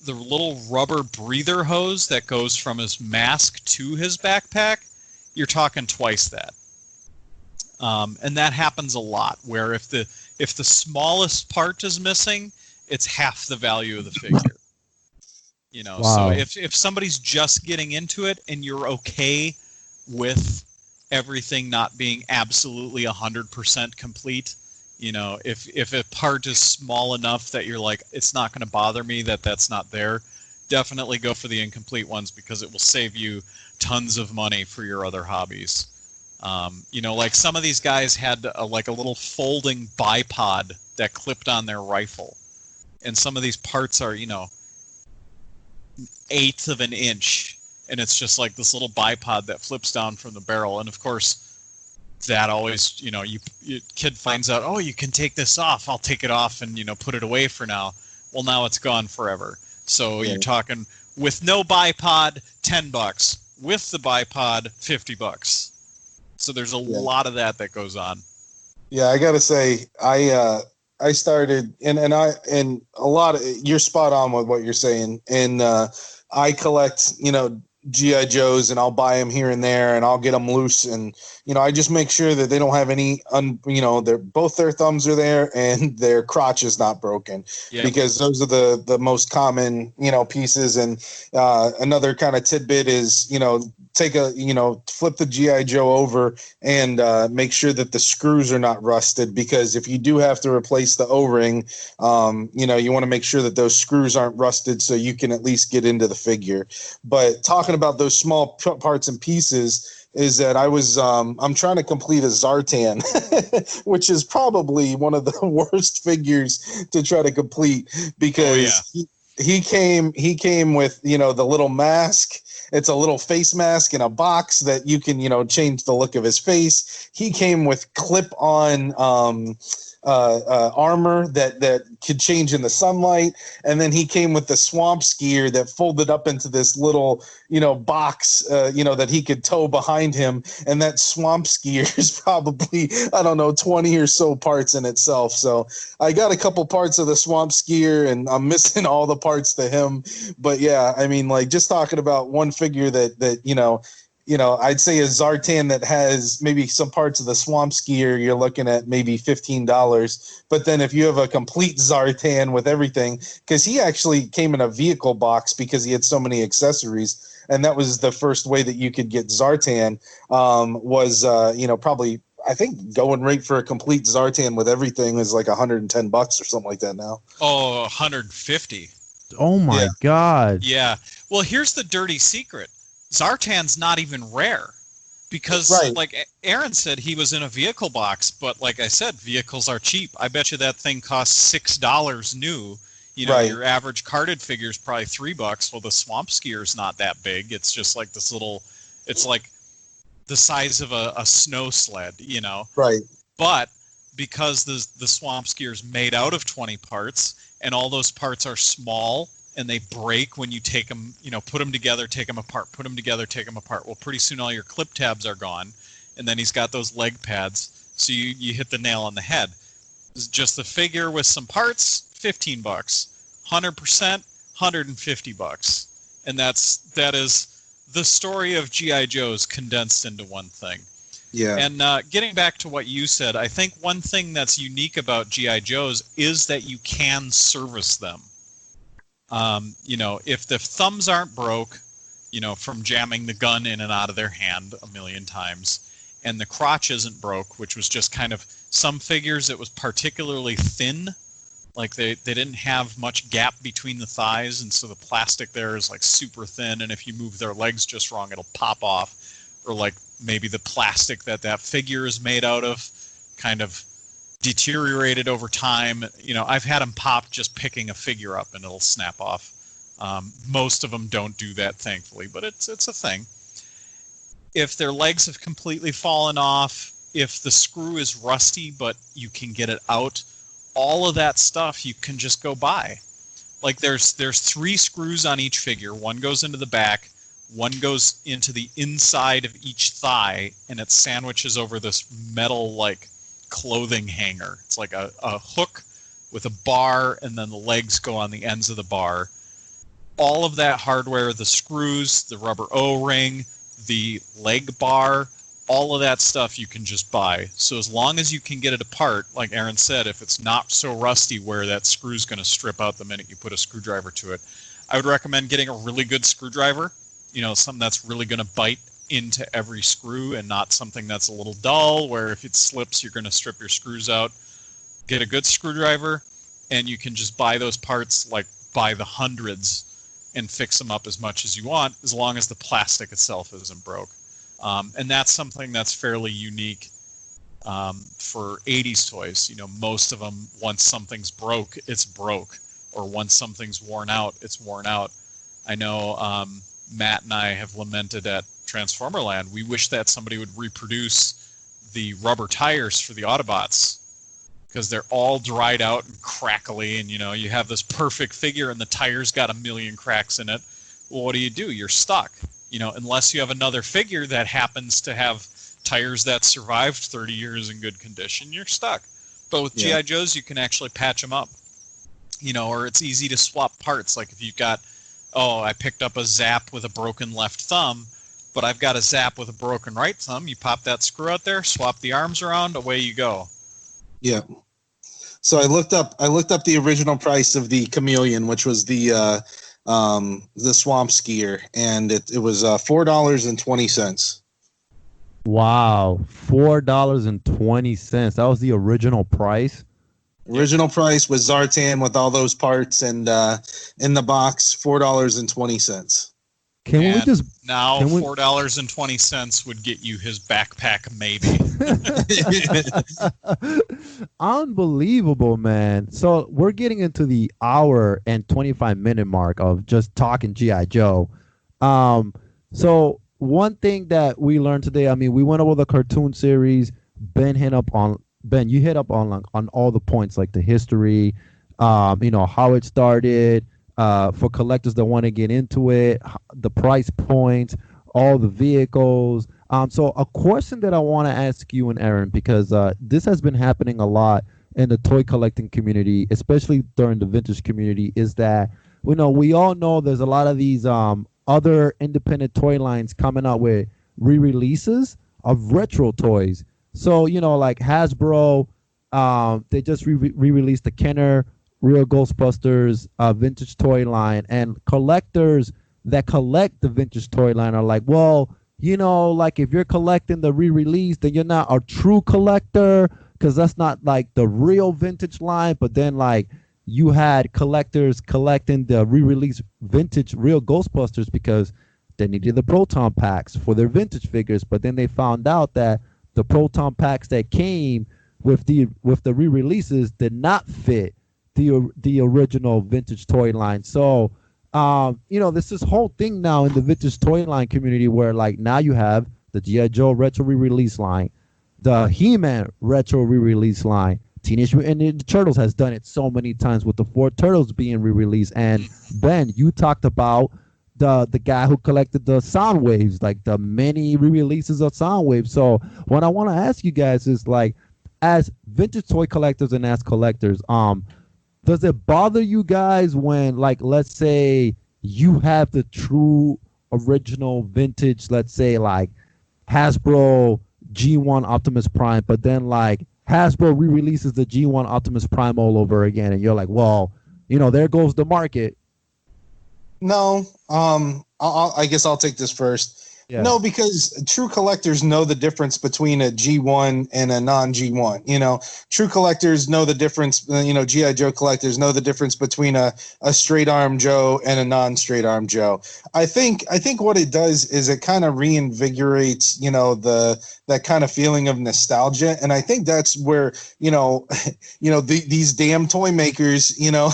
little rubber breather hose that goes from his mask to his backpack, you're talking twice that. And that happens a lot, where if the smallest part is missing, it's half the value of the figure. Wow. So if somebody's just getting into it and you're okay with everything not being absolutely 100% complete, if a part is small enough that you're like, it's not going to bother me that's not there, definitely go for the incomplete ones, because it will save you tons of money for your other hobbies. Like some of these guys had like a little folding bipod that clipped on their rifle. And some of these parts are, eighth of an inch. And it's just like this little bipod that flips down from the barrel. And of course, that always, kid finds out, oh, you can take this off. I'll take it off and, put it away for now. Well, now it's gone forever. So You're talking with no bipod, $10. With the bipod, $50. So there's a lot of that goes on. Yeah, I gotta say, I started and a lot of, you're spot on with what you're saying. And I collect, GI Joes, and I'll buy them here and there, and I'll get them loose, and I just make sure that they don't have any both their thumbs are there and their crotch is not broken, because those are the most common pieces. And another kind of tidbit is flip the GI Joe over and make sure that the screws are not rusted, because if you do have to replace the O-ring, you want to make sure that those screws aren't rusted so you can at least get into the figure. But talking about those small parts and pieces, is that I'm trying to complete a Zartan, which is probably one of the worst figures to try to complete, because he came with the little mask. It's a little face mask in a box that you can change the look of his face. He came with clip-on armor that could change in the sunlight, and then he came with the swamp skier that folded up into this little box that he could tow behind him. And that swamp skier is probably 20 or so parts in itself. So I got a couple parts of the swamp skier, and I'm missing all the parts to him. But yeah, I mean, like, just talking about one figure that I'd say a Zartan that has maybe some parts of the swamp skier, you're looking at maybe $15. But then if you have a complete Zartan with everything, because he actually came in a vehicle box because he had so many accessories, and that was the first way that you could get Zartan, was probably, I think, going rate for a complete Zartan with everything is like $110 or something like that now. Oh, 150. Oh my God. Yeah. Well, here's the dirty secret. Zartan's not even rare, because like Aaron said, he was in a vehicle box, but like I said, vehicles are cheap. I bet you that thing costs $6 new. Your average carded figure is probably $3. Well, the swamp skier's not that big. It's just like this little, it's like the size of a snow sled, Right. But because the swamp skier's made out of 20 parts, and all those parts are small, and they break when you take them, put them together, take them apart, put them together, take them apart. Well, pretty soon all your clip tabs are gone, and then he's got those leg pads, so you hit the nail on the head. It's just the figure with some parts, $15. 100%, $150. And that is the story of G.I. Joes condensed into one thing. Yeah. And getting back to what you said, I think one thing that's unique about G.I. Joes is that you can service them. If the thumbs aren't broke, from jamming the gun in and out of their hand a million times, and the crotch isn't broke, which was just kind of, some figures it was particularly thin, like they didn't have much gap between the thighs, and so the plastic there is like super thin, and if you move their legs just wrong, it'll pop off. Or like maybe the plastic that figure is made out of kind of deteriorated over time. I've had them pop just picking a figure up, and it'll snap off. Most of them don't do that, thankfully, but it's a thing. If their legs have completely fallen off, if the screw is rusty but you can get it out, all of that stuff you can just go buy. Like there's 3 screws on each figure. One goes into the back, one goes into the inside of each thigh, and it sandwiches over this metal like clothing hanger. It's like a hook with a bar, and then the legs go on the ends of the bar. All of that hardware, the screws, the rubber O-ring, the leg bar, all of that stuff you can just buy. So as long as you can get it apart, like Aaron said, if it's not so rusty where that screw's going to strip out the minute you put a screwdriver to it, I would recommend getting a really good screwdriver, something that's really going to bite into every screw, and not something that's a little dull where if it slips you're going to strip your screws out. Get a good screwdriver, and you can just buy those parts like by the hundreds and fix them up as much as you want, as long as the plastic itself isn't broke. And that's something that's fairly unique for 80s toys. You know, most of them, once something's broke, it's broke, or once something's worn out, it's worn out. I know Matt and I have lamented at Transformerland. We wish that somebody would reproduce the rubber tires for the Autobots, because they're all dried out and crackly, and you know, you have this perfect figure and the tire's got a million cracks in it. Well, what do? You're stuck. You know, unless you have another figure that happens to have tires that survived 30 years in good condition, you're stuck. But with G.I. Joes, you can actually patch them up. You know, or it's easy to swap parts. Like if you've got, I picked up a Zap with a broken left thumb, but I've got a Zap with a broken right thumb. You pop that screw out there, swap the arms around, away you go. Yeah. So I looked up the original price of the Chameleon, which was the swamp skier, and it was $4.20. Wow, $4.20. That was the original price. Original price was Zartan with all those parts and in the box, $4.20. Can we just now $4.20 would get you his backpack, maybe. Unbelievable, man. So we're getting into the hour and 25-minute mark of just talking G.I. Joe. So one thing that we learned today, I mean, we went over the cartoon series. Ben, you hit up on all the points, like the history, you know, how it started, for collectors that want to get into it, the price points, all the vehicles. So a question that I want to ask you and Aaron, because this has been happening a lot in the toy collecting community, especially during the vintage community, is that, you know, we all know there's a lot of these other independent toy lines coming out with re-releases of retro toys. So, you know, like Hasbro, they just re-released the Kenner Real Ghostbusters vintage toy line, and collectors that collect the vintage toy line are like, well, you know, like if you're collecting the re-release, then you're not a true collector, because that's not like the real vintage line. But then like you had collectors collecting the re-release vintage Real Ghostbusters because they needed the proton packs for their vintage figures. But then they found out that the proton packs that came with the re-releases did not fit the original vintage toy line. So you know, there's this whole thing now in the vintage toy line community where like now you have the G.I. Joe retro re-release line, the He-Man retro re-release line. Teenage Mutant Ninja Turtles has done it so many times with the 4 Turtles being re-released. And Ben, you talked about the guy who collected the sound waves, like the many re-releases of sound waves. So what I want to ask you guys is, like, as vintage toy collectors and as collectors, does it bother you guys when, like, let's say you have the true original vintage, let's say like Hasbro G1 Optimus Prime, but then like Hasbro re-releases the G1 Optimus Prime all over again, and you're like, well, you know, there goes the market. No, I guess I'll take this first. Yeah. No, because true collectors know the difference between a G1 and a non-G1. You know, true collectors know the difference. You know, G.I. Joe collectors know the difference between a straight arm Joe and a non-straight arm Joe. I think what it does is it kind of reinvigorates, you know, that kind of feeling of nostalgia, and I think that's where these damn toy makers, you know,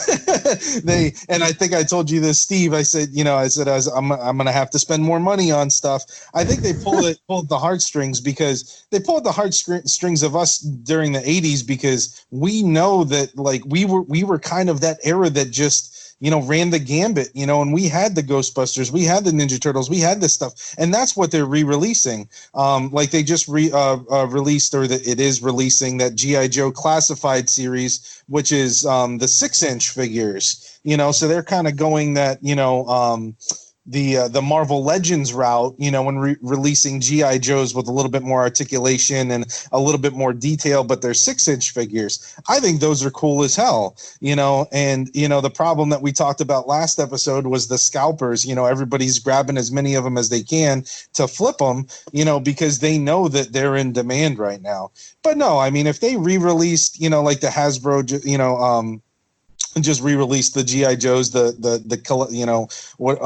they, and I think I told you this, Steve. I said I'm gonna have to spend more money on stuff. I think they pulled the heartstrings, because they pulled the heartstrings of us during the 80s, because we know that, like, we were kind of that era that just, you know, ran the gambit, you know, and we had the Ghostbusters, we had the Ninja Turtles, we had this stuff, and that's what they're re-releasing. Like they just released, or that it is releasing, that G.I. Joe Classified series, which is the 6-inch figures, you know, so they're kind of going that, you know, the Marvel Legends route, you know, when releasing G.I. Joes with a little bit more articulation and a little bit more detail, but they're 6-inch figures. I think those are cool as hell, you know, and, you know, the problem that we talked about last episode was the scalpers. You know, everybody's grabbing as many of them as they can to flip them, you know, because they know that they're in demand right now. But no, I mean, if they re-released, you know, like the Hasbro, you know, just re-released the G.I. Joes, the you know, what,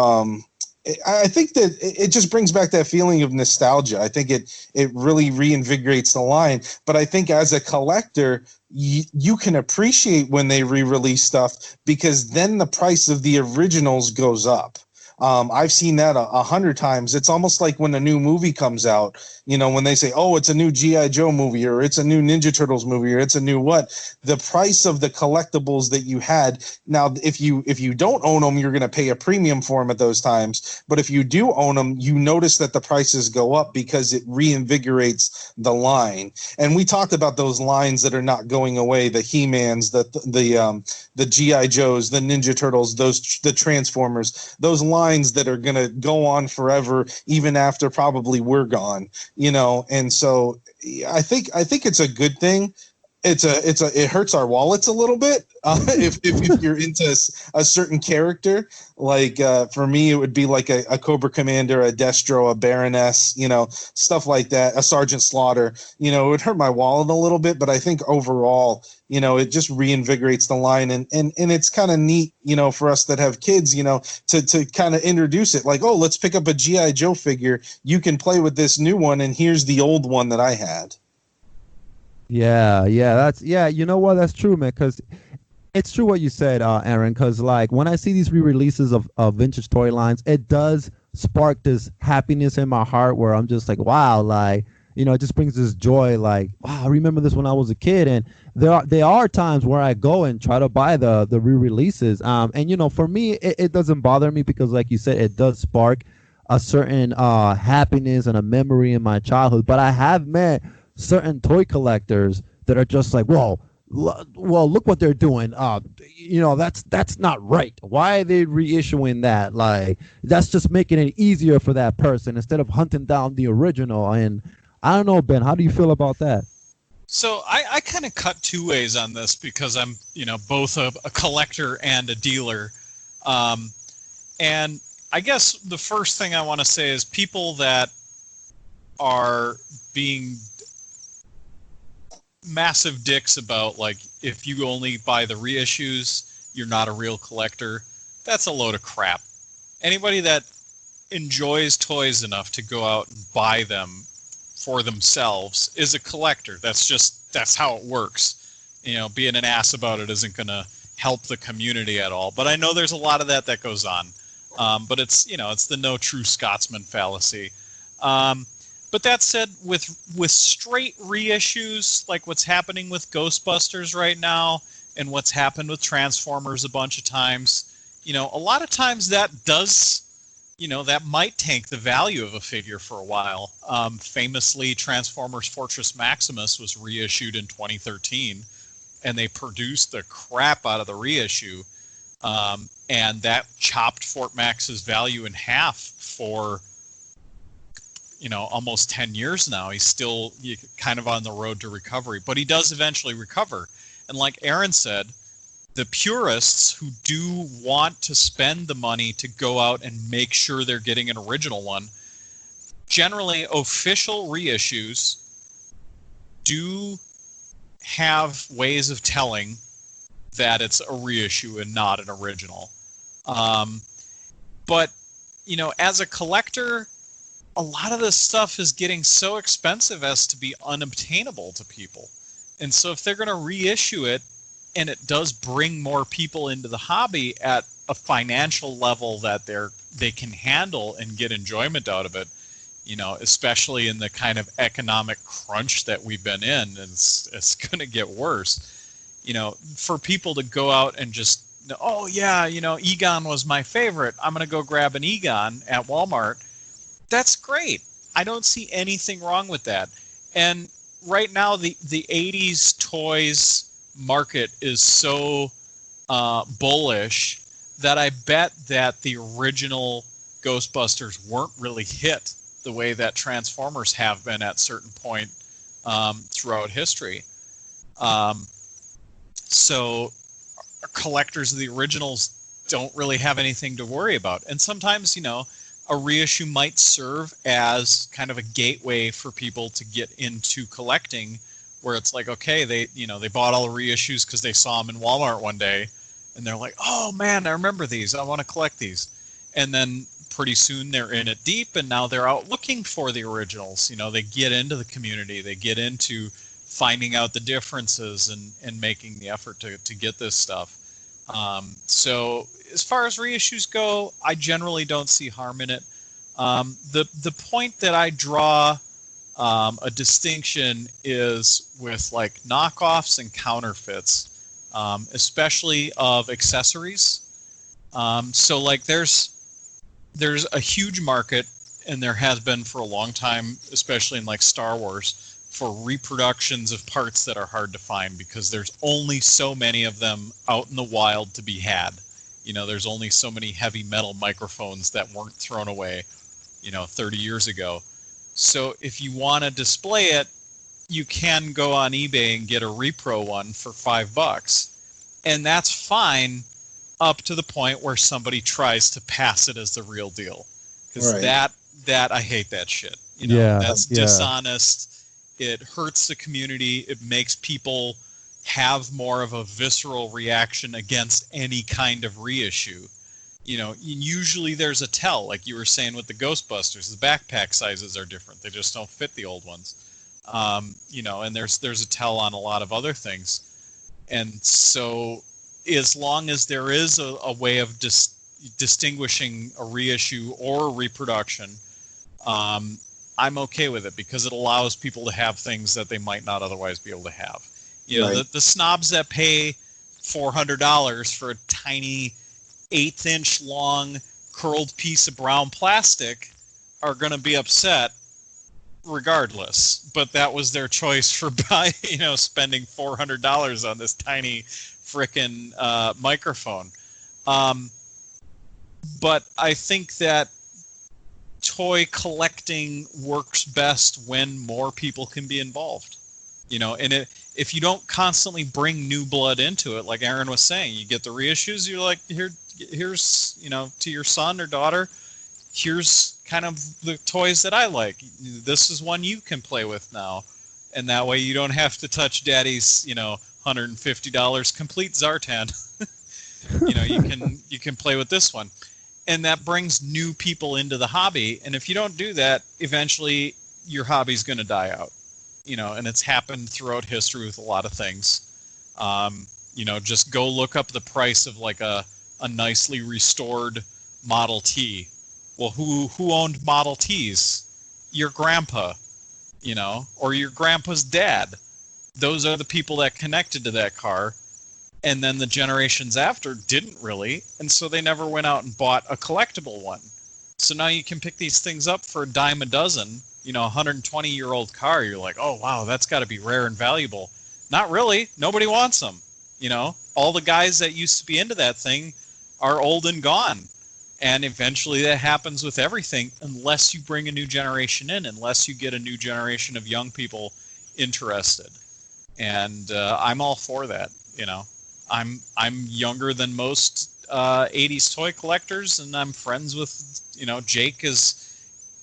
I think that it just brings back that feeling of nostalgia. I think it really reinvigorates the line. But I think as a collector, you can appreciate when they re-release stuff because then the price of the originals goes up. I've seen that 100 times. It's almost like when a new movie comes out, when they say, oh, it's a new G.I. Joe movie, or it's a new Ninja Turtles movie, or it's a new what, the price of the collectibles that you had. Now, if you don't own them, you're going to pay a premium for them at those times. But if you do own them, you notice that the prices go up because it reinvigorates the line. And we talked about those lines that are not going away, the He-Mans, the G.I. Joes, the Ninja Turtles, the Transformers, those lines that are going to go on forever, even after probably we're gone, and so I think it's a good thing. It hurts our wallets a little bit if you're into a certain character. Like for me, it would be like a Cobra Commander, a Destro, a Baroness, stuff like that, a Sergeant Slaughter. It would hurt my wallet a little bit, but I think overall, it just reinvigorates the line, and it's kind of neat, for us that have kids, to kind of introduce it. Like, oh, let's pick up a G.I. Joe figure. You can play with this new one, and here's the old one that I had. Yeah, you know what? That's true, man, because it's true what you said, Aaron, because like when I see these re-releases of vintage toy lines, it does spark this happiness in my heart where I'm just like, wow, like, it just brings this joy, like, wow, I remember this when I was a kid. And there are times where I go and try to buy the re-releases. And for me, it doesn't bother me because, like you said, it does spark a certain happiness and a memory in my childhood. But I have met certain toy collectors that are just like, well, look what they're doing. That's not right. Why are they reissuing that? Like, that's just making it easier for that person instead of hunting down the original. And I don't know, Ben, how do you feel about that? So I kind of cut two ways on this because I'm, both a collector and a dealer. And I guess the first thing I want to say is people that are being massive dicks about, like, if you only buy the reissues, you're not a real collector. That's a load of crap. Anybody that enjoys toys enough to go out and buy them for themselves is a collector. That's how it works. Being an ass about it isn't going to help the community at all. But I know there's a lot of that goes on. But it's the no true Scotsman fallacy. But that said, with straight reissues, like what's happening with Ghostbusters right now and what's happened with Transformers a bunch of times, a lot of times that does, that might tank the value of a figure for a while. Famously, Transformers Fortress Maximus was reissued in 2013, and they produced the crap out of the reissue. And that chopped Fort Max's value in half for almost 10 years now. He's still kind of on the road to recovery, but he does eventually recover. And like Aaron said, the purists who do want to spend the money to go out and make sure they're getting an original one, generally official reissues do have ways of telling that it's a reissue and not an original. But, as a collector, a lot of this stuff is getting so expensive as to be unobtainable to people. And so if they're going to reissue it and it does bring more people into the hobby at a financial level that they can handle and get enjoyment out of it, especially in the kind of economic crunch that we've been in, and it's going to get worse. For people to go out and just, oh yeah, Egon was my favorite, I'm going to go grab an Egon at Walmart. That's great. I don't see anything wrong with that. And right now, the 80s toys market is so bullish that I bet that the original Ghostbusters weren't really hit the way that Transformers have been at certain point throughout history. So collectors of the originals don't really have anything to worry about. And sometimes, a reissue might serve as kind of a gateway for people to get into collecting, where it's like, okay, they bought all the reissues because they saw them in Walmart one day, and they're like, oh man, I remember these, I want to collect these. And then pretty soon they're in it deep, and now they're out looking for the originals. You know, they get into the community, they get into finding out the differences and making the effort to get this stuff. So as far as reissues go, I generally don't see harm in it. The point that I draw a distinction is with like knockoffs and counterfeits, especially of accessories. So like there's a huge market, and there has been for a long time, especially in like Star Wars, for reproductions of parts that are hard to find because there's only so many of them out in the wild to be had. You know, there's only so many heavy metal microphones that weren't thrown away, 30 years ago. So if you want to display it, you can go on eBay and get a repro one for $5. And that's fine up to the point where somebody tries to pass it as the real deal. Because that I hate that shit. That's dishonest. It hurts the community. It makes people have more of a visceral reaction against any kind of reissue. Usually there's a tell, like you were saying with the Ghostbusters. The backpack sizes are different. They just don't fit the old ones. And there's a tell on a lot of other things. And so as long as there is a way of distinguishing a reissue or a reproduction, I'm okay with it because it allows people to have things that they might not otherwise be able to have. The snobs that pay $400 for a tiny 1/8-inch long curled piece of brown plastic are going to be upset regardless. But that was their choice for spending $400 on this tiny frickin' microphone. But I think that toy collecting works best when more people can be involved. And if you don't constantly bring new blood into it, like Aaron was saying, you get the reissues, you're like, here's to your son or daughter, here's kind of the toys that I like. This is one you can play with now. And that way you don't have to touch daddy's, $150 complete Zartan. You can play with this one. And that brings new people into the hobby. And if you don't do that, eventually your hobby's going to die out. And it's happened throughout history with a lot of things. Just go look up the price of like a nicely restored Model T. Well, who owned Model Ts? Your grandpa, or your grandpa's dad. Those are the people that connected to that car. And then the generations after didn't really, and so they never went out and bought a collectible one. So now you can pick these things up for a dime a dozen, a 120-year-old car. You're like, oh, wow, that's got to be rare and valuable. Not really. Nobody wants them. All the guys that used to be into that thing are old and gone. And eventually that happens with everything unless you bring a new generation in, unless you get a new generation of young people interested. And I'm all for that, I'm younger than most 80s toy collectors, and I'm friends with, Jake is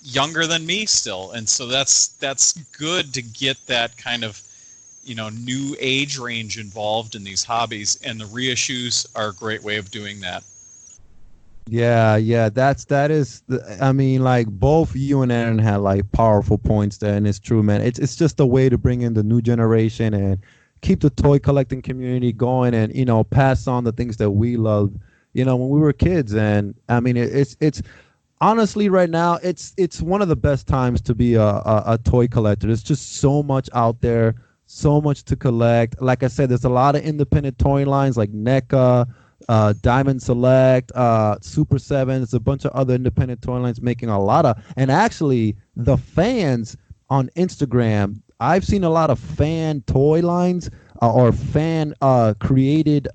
younger than me still. And so that's good to get that kind of, new age range involved in these hobbies, and the reissues are a great way of doing that. Yeah, that is. I mean, like both you and Aaron had like powerful points there, and it's true, man. It's just a way to bring in the new generation and keep the toy collecting community going, and pass on the things that we loved, when we were kids. And I mean, it's honestly right now it's one of the best times to be a toy collector. There's just so much out there, so much to collect. Like I said, there's a lot of independent toy lines like NECA, Diamond Select, Super 7. There's a bunch of other independent toy lines making a lot of, and actually the fans on Instagram, I've seen a lot of fan toy lines or fan created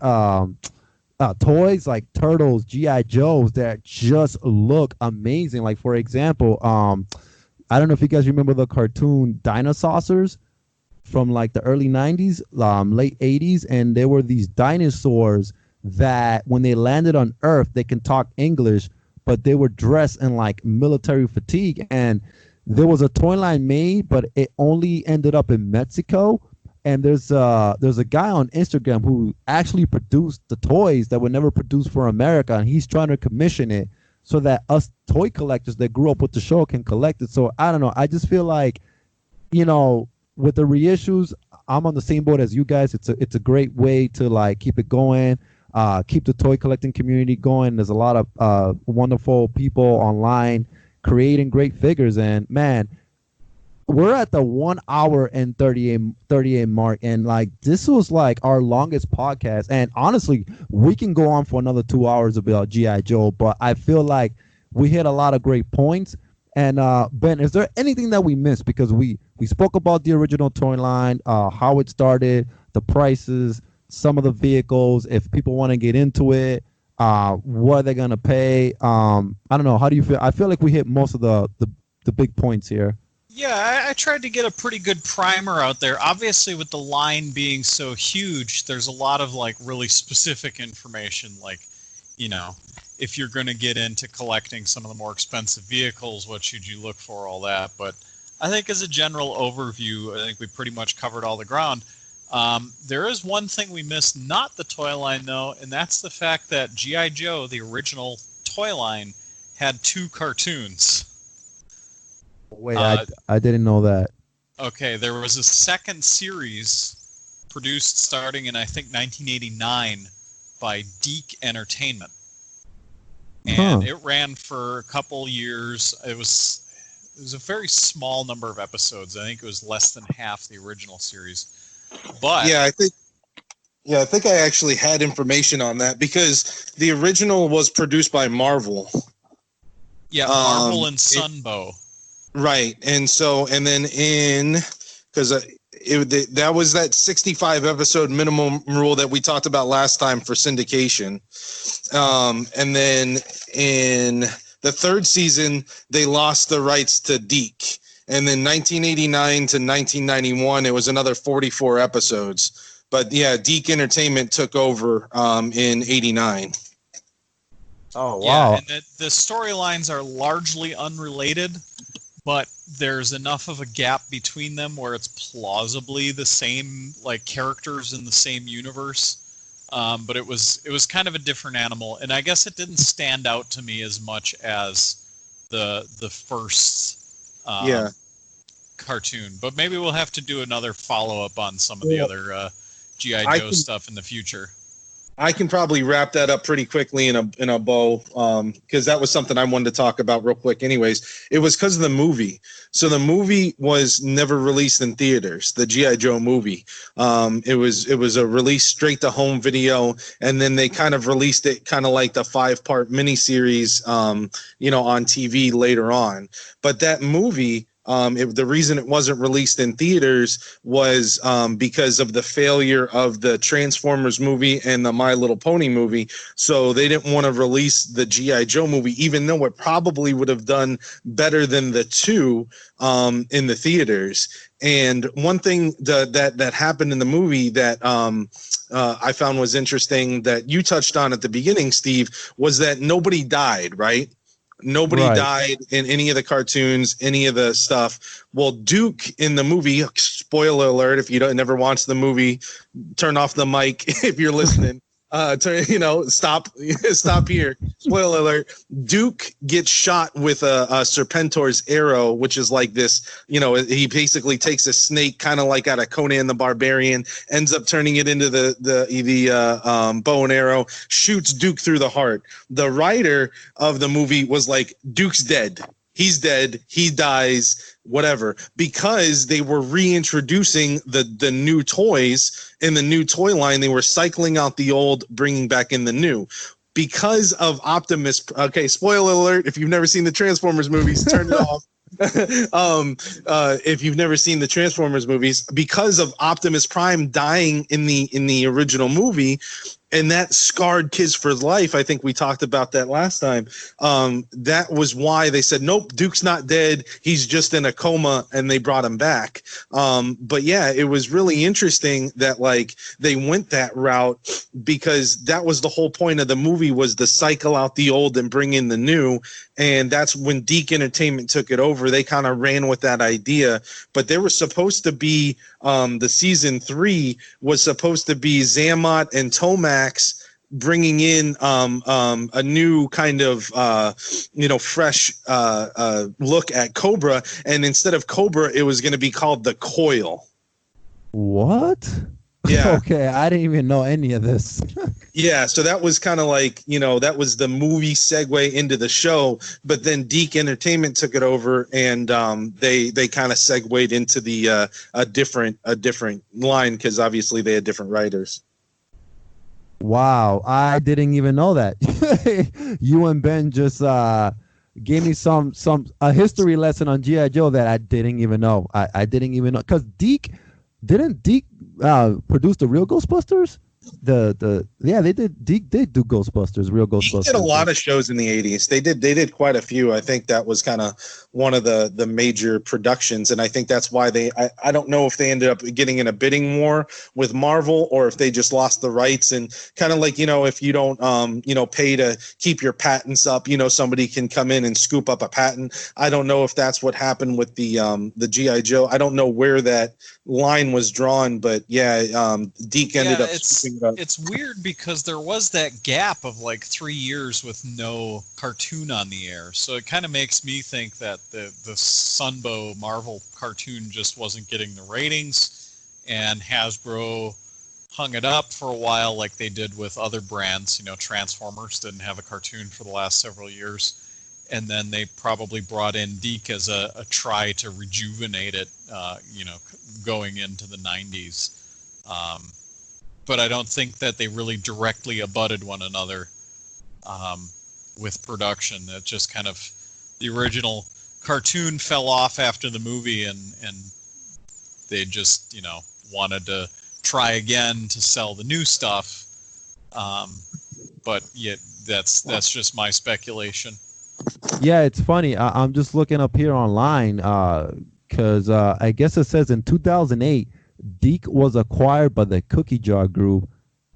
toys like Turtles, G.I. Joes that just look amazing. Like, for example, I don't know if you guys remember the cartoon Dinosaurs from like the early 90s, late 80s. And there were these dinosaurs that when they landed on Earth, they can talk English, but they were dressed in like military fatigue. And there was a toy line made, but it only ended up in Mexico. And there's a guy on Instagram who actually produced the toys that were never produced for America, and he's trying to commission it so that us toy collectors that grew up with the show can collect it. So I don't know. I just feel like, with the reissues, I'm on the same boat as you guys. It's a great way to like keep it going, keep the toy collecting community going. There's a lot of wonderful people online creating great figures, and man, we're at the 1 hour and 38 mark, and like this was like our longest podcast. And honestly, we can go on for another 2 hours about GI Joe, but I feel like we hit a lot of great points. And Ben, is there anything that we missed? Because we spoke about the original toy line, how it started, the prices, some of the vehicles, if people want to get into it, what they're gonna pay. I don't know. How do you feel? I feel like we hit most of the big points here. Yeah, I tried to get a pretty good primer out there. Obviously, with the line being so huge, there's a lot of like really specific information, like, if you're going to get into collecting some of the more expensive vehicles, what should you look for, all that. But I think as a general overview, I think we pretty much covered all the ground. There is one thing we missed, not the toy line though, and that's the fact that G.I. Joe, the original toy line, had 2 cartoons. Wait, I didn't know that. Okay, there was a second series produced starting in, I think, 1989 by Deke Entertainment. And it ran for a couple years. It was a very small number of episodes. I think it was less than half the original series. But I think I actually had information on that because the original was produced by Marvel. Yeah, Marvel and Sunbow. Right, and then because that was that 65 episode minimum rule that we talked about last time for syndication, and then in the 3rd season they lost the rights to Deke, and then 1989 to 1991 it was another 44 episodes. But yeah, Deke Entertainment took over in '89. Oh wow! Yeah, and the storylines are largely unrelated, but there's enough of a gap between them where it's plausibly the same, like, characters in the same universe. But it was kind of a different animal, and I guess it didn't stand out to me as much as the first cartoon. But maybe we'll have to do another follow-up on some of the other G.I. Joe stuff in the future. I can probably wrap that up pretty quickly in a bow, because that was something I wanted to talk about real quick. Anyways, it was because of the movie. So the movie was never released in theaters. The G.I. Joe movie. It was a release straight to home video, and then they kind of released it kind of like the 5-part miniseries, on TV later on. But that movie. The reason it wasn't released in theaters was because of the failure of the Transformers movie and the My Little Pony movie. So they didn't want to release the G.I. Joe movie, even though it probably would have done better than the 2 in the theaters. And one thing that happened in the movie that I found was interesting that you touched on at the beginning, Steve, was that nobody died, right? Nobody died in any of the cartoons, any of the stuff. Well, Duke in the movie, spoiler alert, if you never watched the movie, turn off the mic if you're listening. Stop here. Spoiler alert. Duke gets shot with a Serpentor's arrow, which is like this, he basically takes a snake kind of like out of Conan the Barbarian, ends up turning it into the bow and arrow, shoots Duke through the heart. The writer of the movie was like, Duke's dead. He's dead. He dies. Whatever, because they were reintroducing the new toys in the new toy line. They were cycling out the old, bringing back in the new. Because of Optimus. Okay, spoiler alert. If you've never seen the Transformers movies, turn it off. If you've never seen the Transformers movies, because of Optimus Prime dying in the original movie, and that scarred kids for life. I think we talked about that last time. That was why they said, nope, Duke's not dead. He's just in a coma, and they brought him back. But yeah, it was really interesting that like they went that route, because that was the whole point of the movie, was to cycle out the old and bring in the new. And that's when Deke Entertainment took it over. They kind of ran with that idea, but there was supposed to be the season 3 was supposed to be Zammot and Tomax bringing in a new kind of fresh look at Cobra, and instead of Cobra, it was going to be called the Coil. What? Yeah. Okay, I didn't even know any of this. Yeah, so that was kind of like, that was the movie segue into the show, but then Deke Entertainment took it over, and they kind of segued into the a different line, because obviously they had different writers. Wow, I didn't even know that. You and Ben just gave me a history lesson on G.I. Joe that I didn't even know. I didn't even know, because Deke produce the real Ghostbusters? They did. Deke did do Ghostbusters, real Ghostbusters. He did a lot of shows in the 80s. They did quite a few. I think that was kind of one of the major productions, and I think that's why I don't know if they ended up getting in a bidding war with Marvel, or if they just lost the rights, and kind of like, if you don't pay to keep your patents up, somebody can come in and scoop up a patent. I don't know if that's what happened with the G.I. Joe. I don't know where that line was drawn, but Deke ended up scooping it up. It's weird because there was that gap of like 3 years with no cartoon on the air, so it kind of makes me think that the Sunbow Marvel cartoon just wasn't getting the ratings, and Hasbro hung it up for a while like they did with other brands. Transformers didn't have a cartoon for the last several years, and then they probably brought in Deke as a try to rejuvenate it, going into the 90s. But I don't think that they really directly abutted one another with production. That just kind of, the original cartoon fell off after the movie, and they just wanted to try again to sell the new stuff. But yet that's just my speculation. Yeah, it's funny. I'm just looking up here online because I guess it says in 2008, Deke was acquired by the Cookie Jar Group.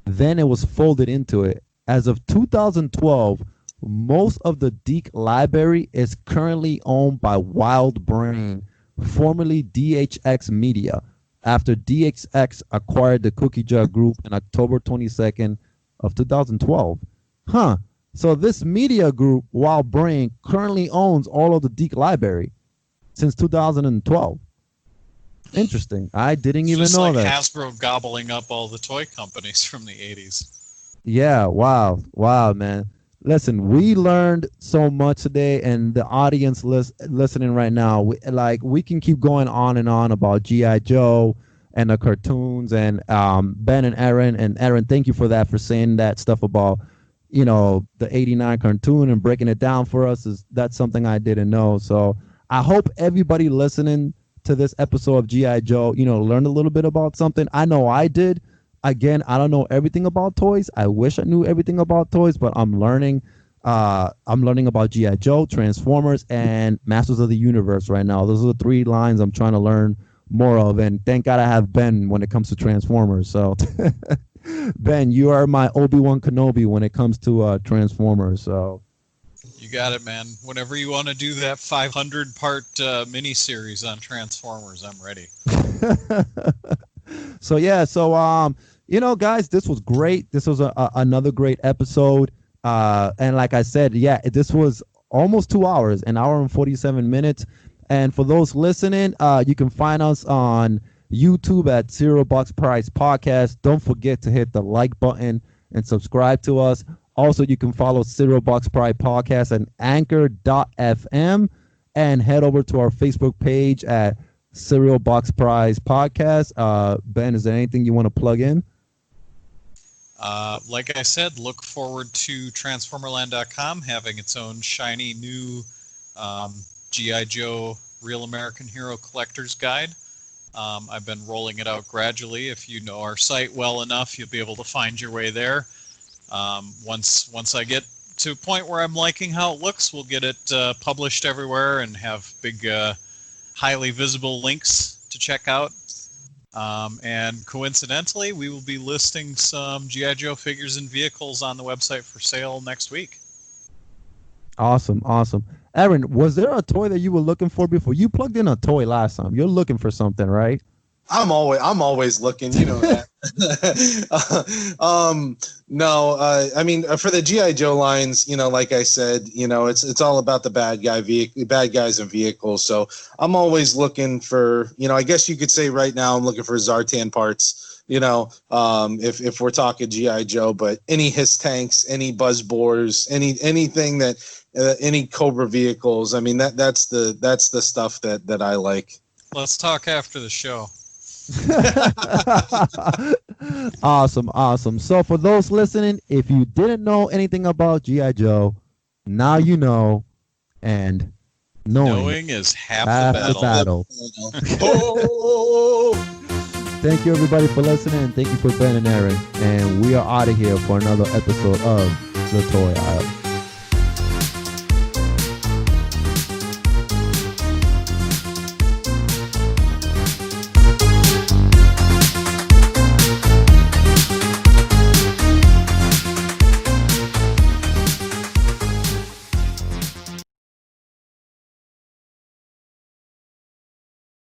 Then it was folded into it. As of 2012, most of the Deke library is currently owned by Wild Brain, formerly DHX Media, after DHX acquired the Cookie Jar Group on October 22nd of 2012. Huh. So this media group, Wild Brain, currently owns all of the Deke library since 2012. Interesting. I didn't even know that. Hasbro gobbling up all the toy companies from the 80s. Yeah, wow, man. Listen, we learned so much today, and the audience listening right now, we can keep going on and on about G.I. Joe and the cartoons, and Ben and Aaron, thank you for that, for saying that stuff about the 89 cartoon and breaking it down for us. That's something I didn't know. So I hope everybody listening to this episode of G.I. Joe, learned a little bit about something. I know I did. Again, I don't know everything about toys. I wish I knew everything about toys, but I'm learning. I'm learning about G.I. Joe, Transformers, and Masters of the Universe right now. Those are the 3 lines I'm trying to learn more of, and thank God I have Ben when it comes to Transformers. So, Ben, you are my Obi-Wan Kenobi when it comes to Transformers. So, you got it, man. Whenever you want to do that 500-part miniseries on Transformers, I'm ready. Guys, this was great. This was another great episode. And like I said, this was almost 2 hours, an hour and 47 minutes. And for those listening, you can find us on YouTube at Zero Box Price Podcast. Don't forget to hit the like button and subscribe to us. Also, you can follow Zero Box Price Podcast at anchor.fm and head over to our Facebook page at Cereal Box Prize Podcast. Ben, is there anything you want to plug in? Like I said, look forward to Transformerland.com having its own shiny new G.I. Joe Real American Hero Collector's Guide. I've been rolling it out gradually. If you know our site well enough, you'll be able to find your way there. Once I get to a point where I'm liking how it looks, we'll get it published everywhere and have big, highly visible links to check out. And coincidentally, we will be listing some G.I. Joe figures and vehicles on the website for sale next week. Awesome. Aaron, was there a toy that you were looking for before? You plugged in a toy last time. You're looking for something, right? I'm always looking, you know that. No, I mean, for the GI Joe lines, you know, like I said, you know, it's all about the bad guys and vehicles. So I'm always looking for, you know, I guess you could say right now I'm looking for Zartan parts. You know, if we're talking GI Joe, but any Hiss tanks, any Buzz Bores, anything that any Cobra vehicles. I mean, that's the stuff that I like. Let's talk after the show. Awesome. So for those listening, if you didn't know anything about GI Joe, now you know, and knowing is half the battle. Thank you everybody for listening, and thank you for Ben and Aaron, and we are out of here for another episode of The Toy Aisle.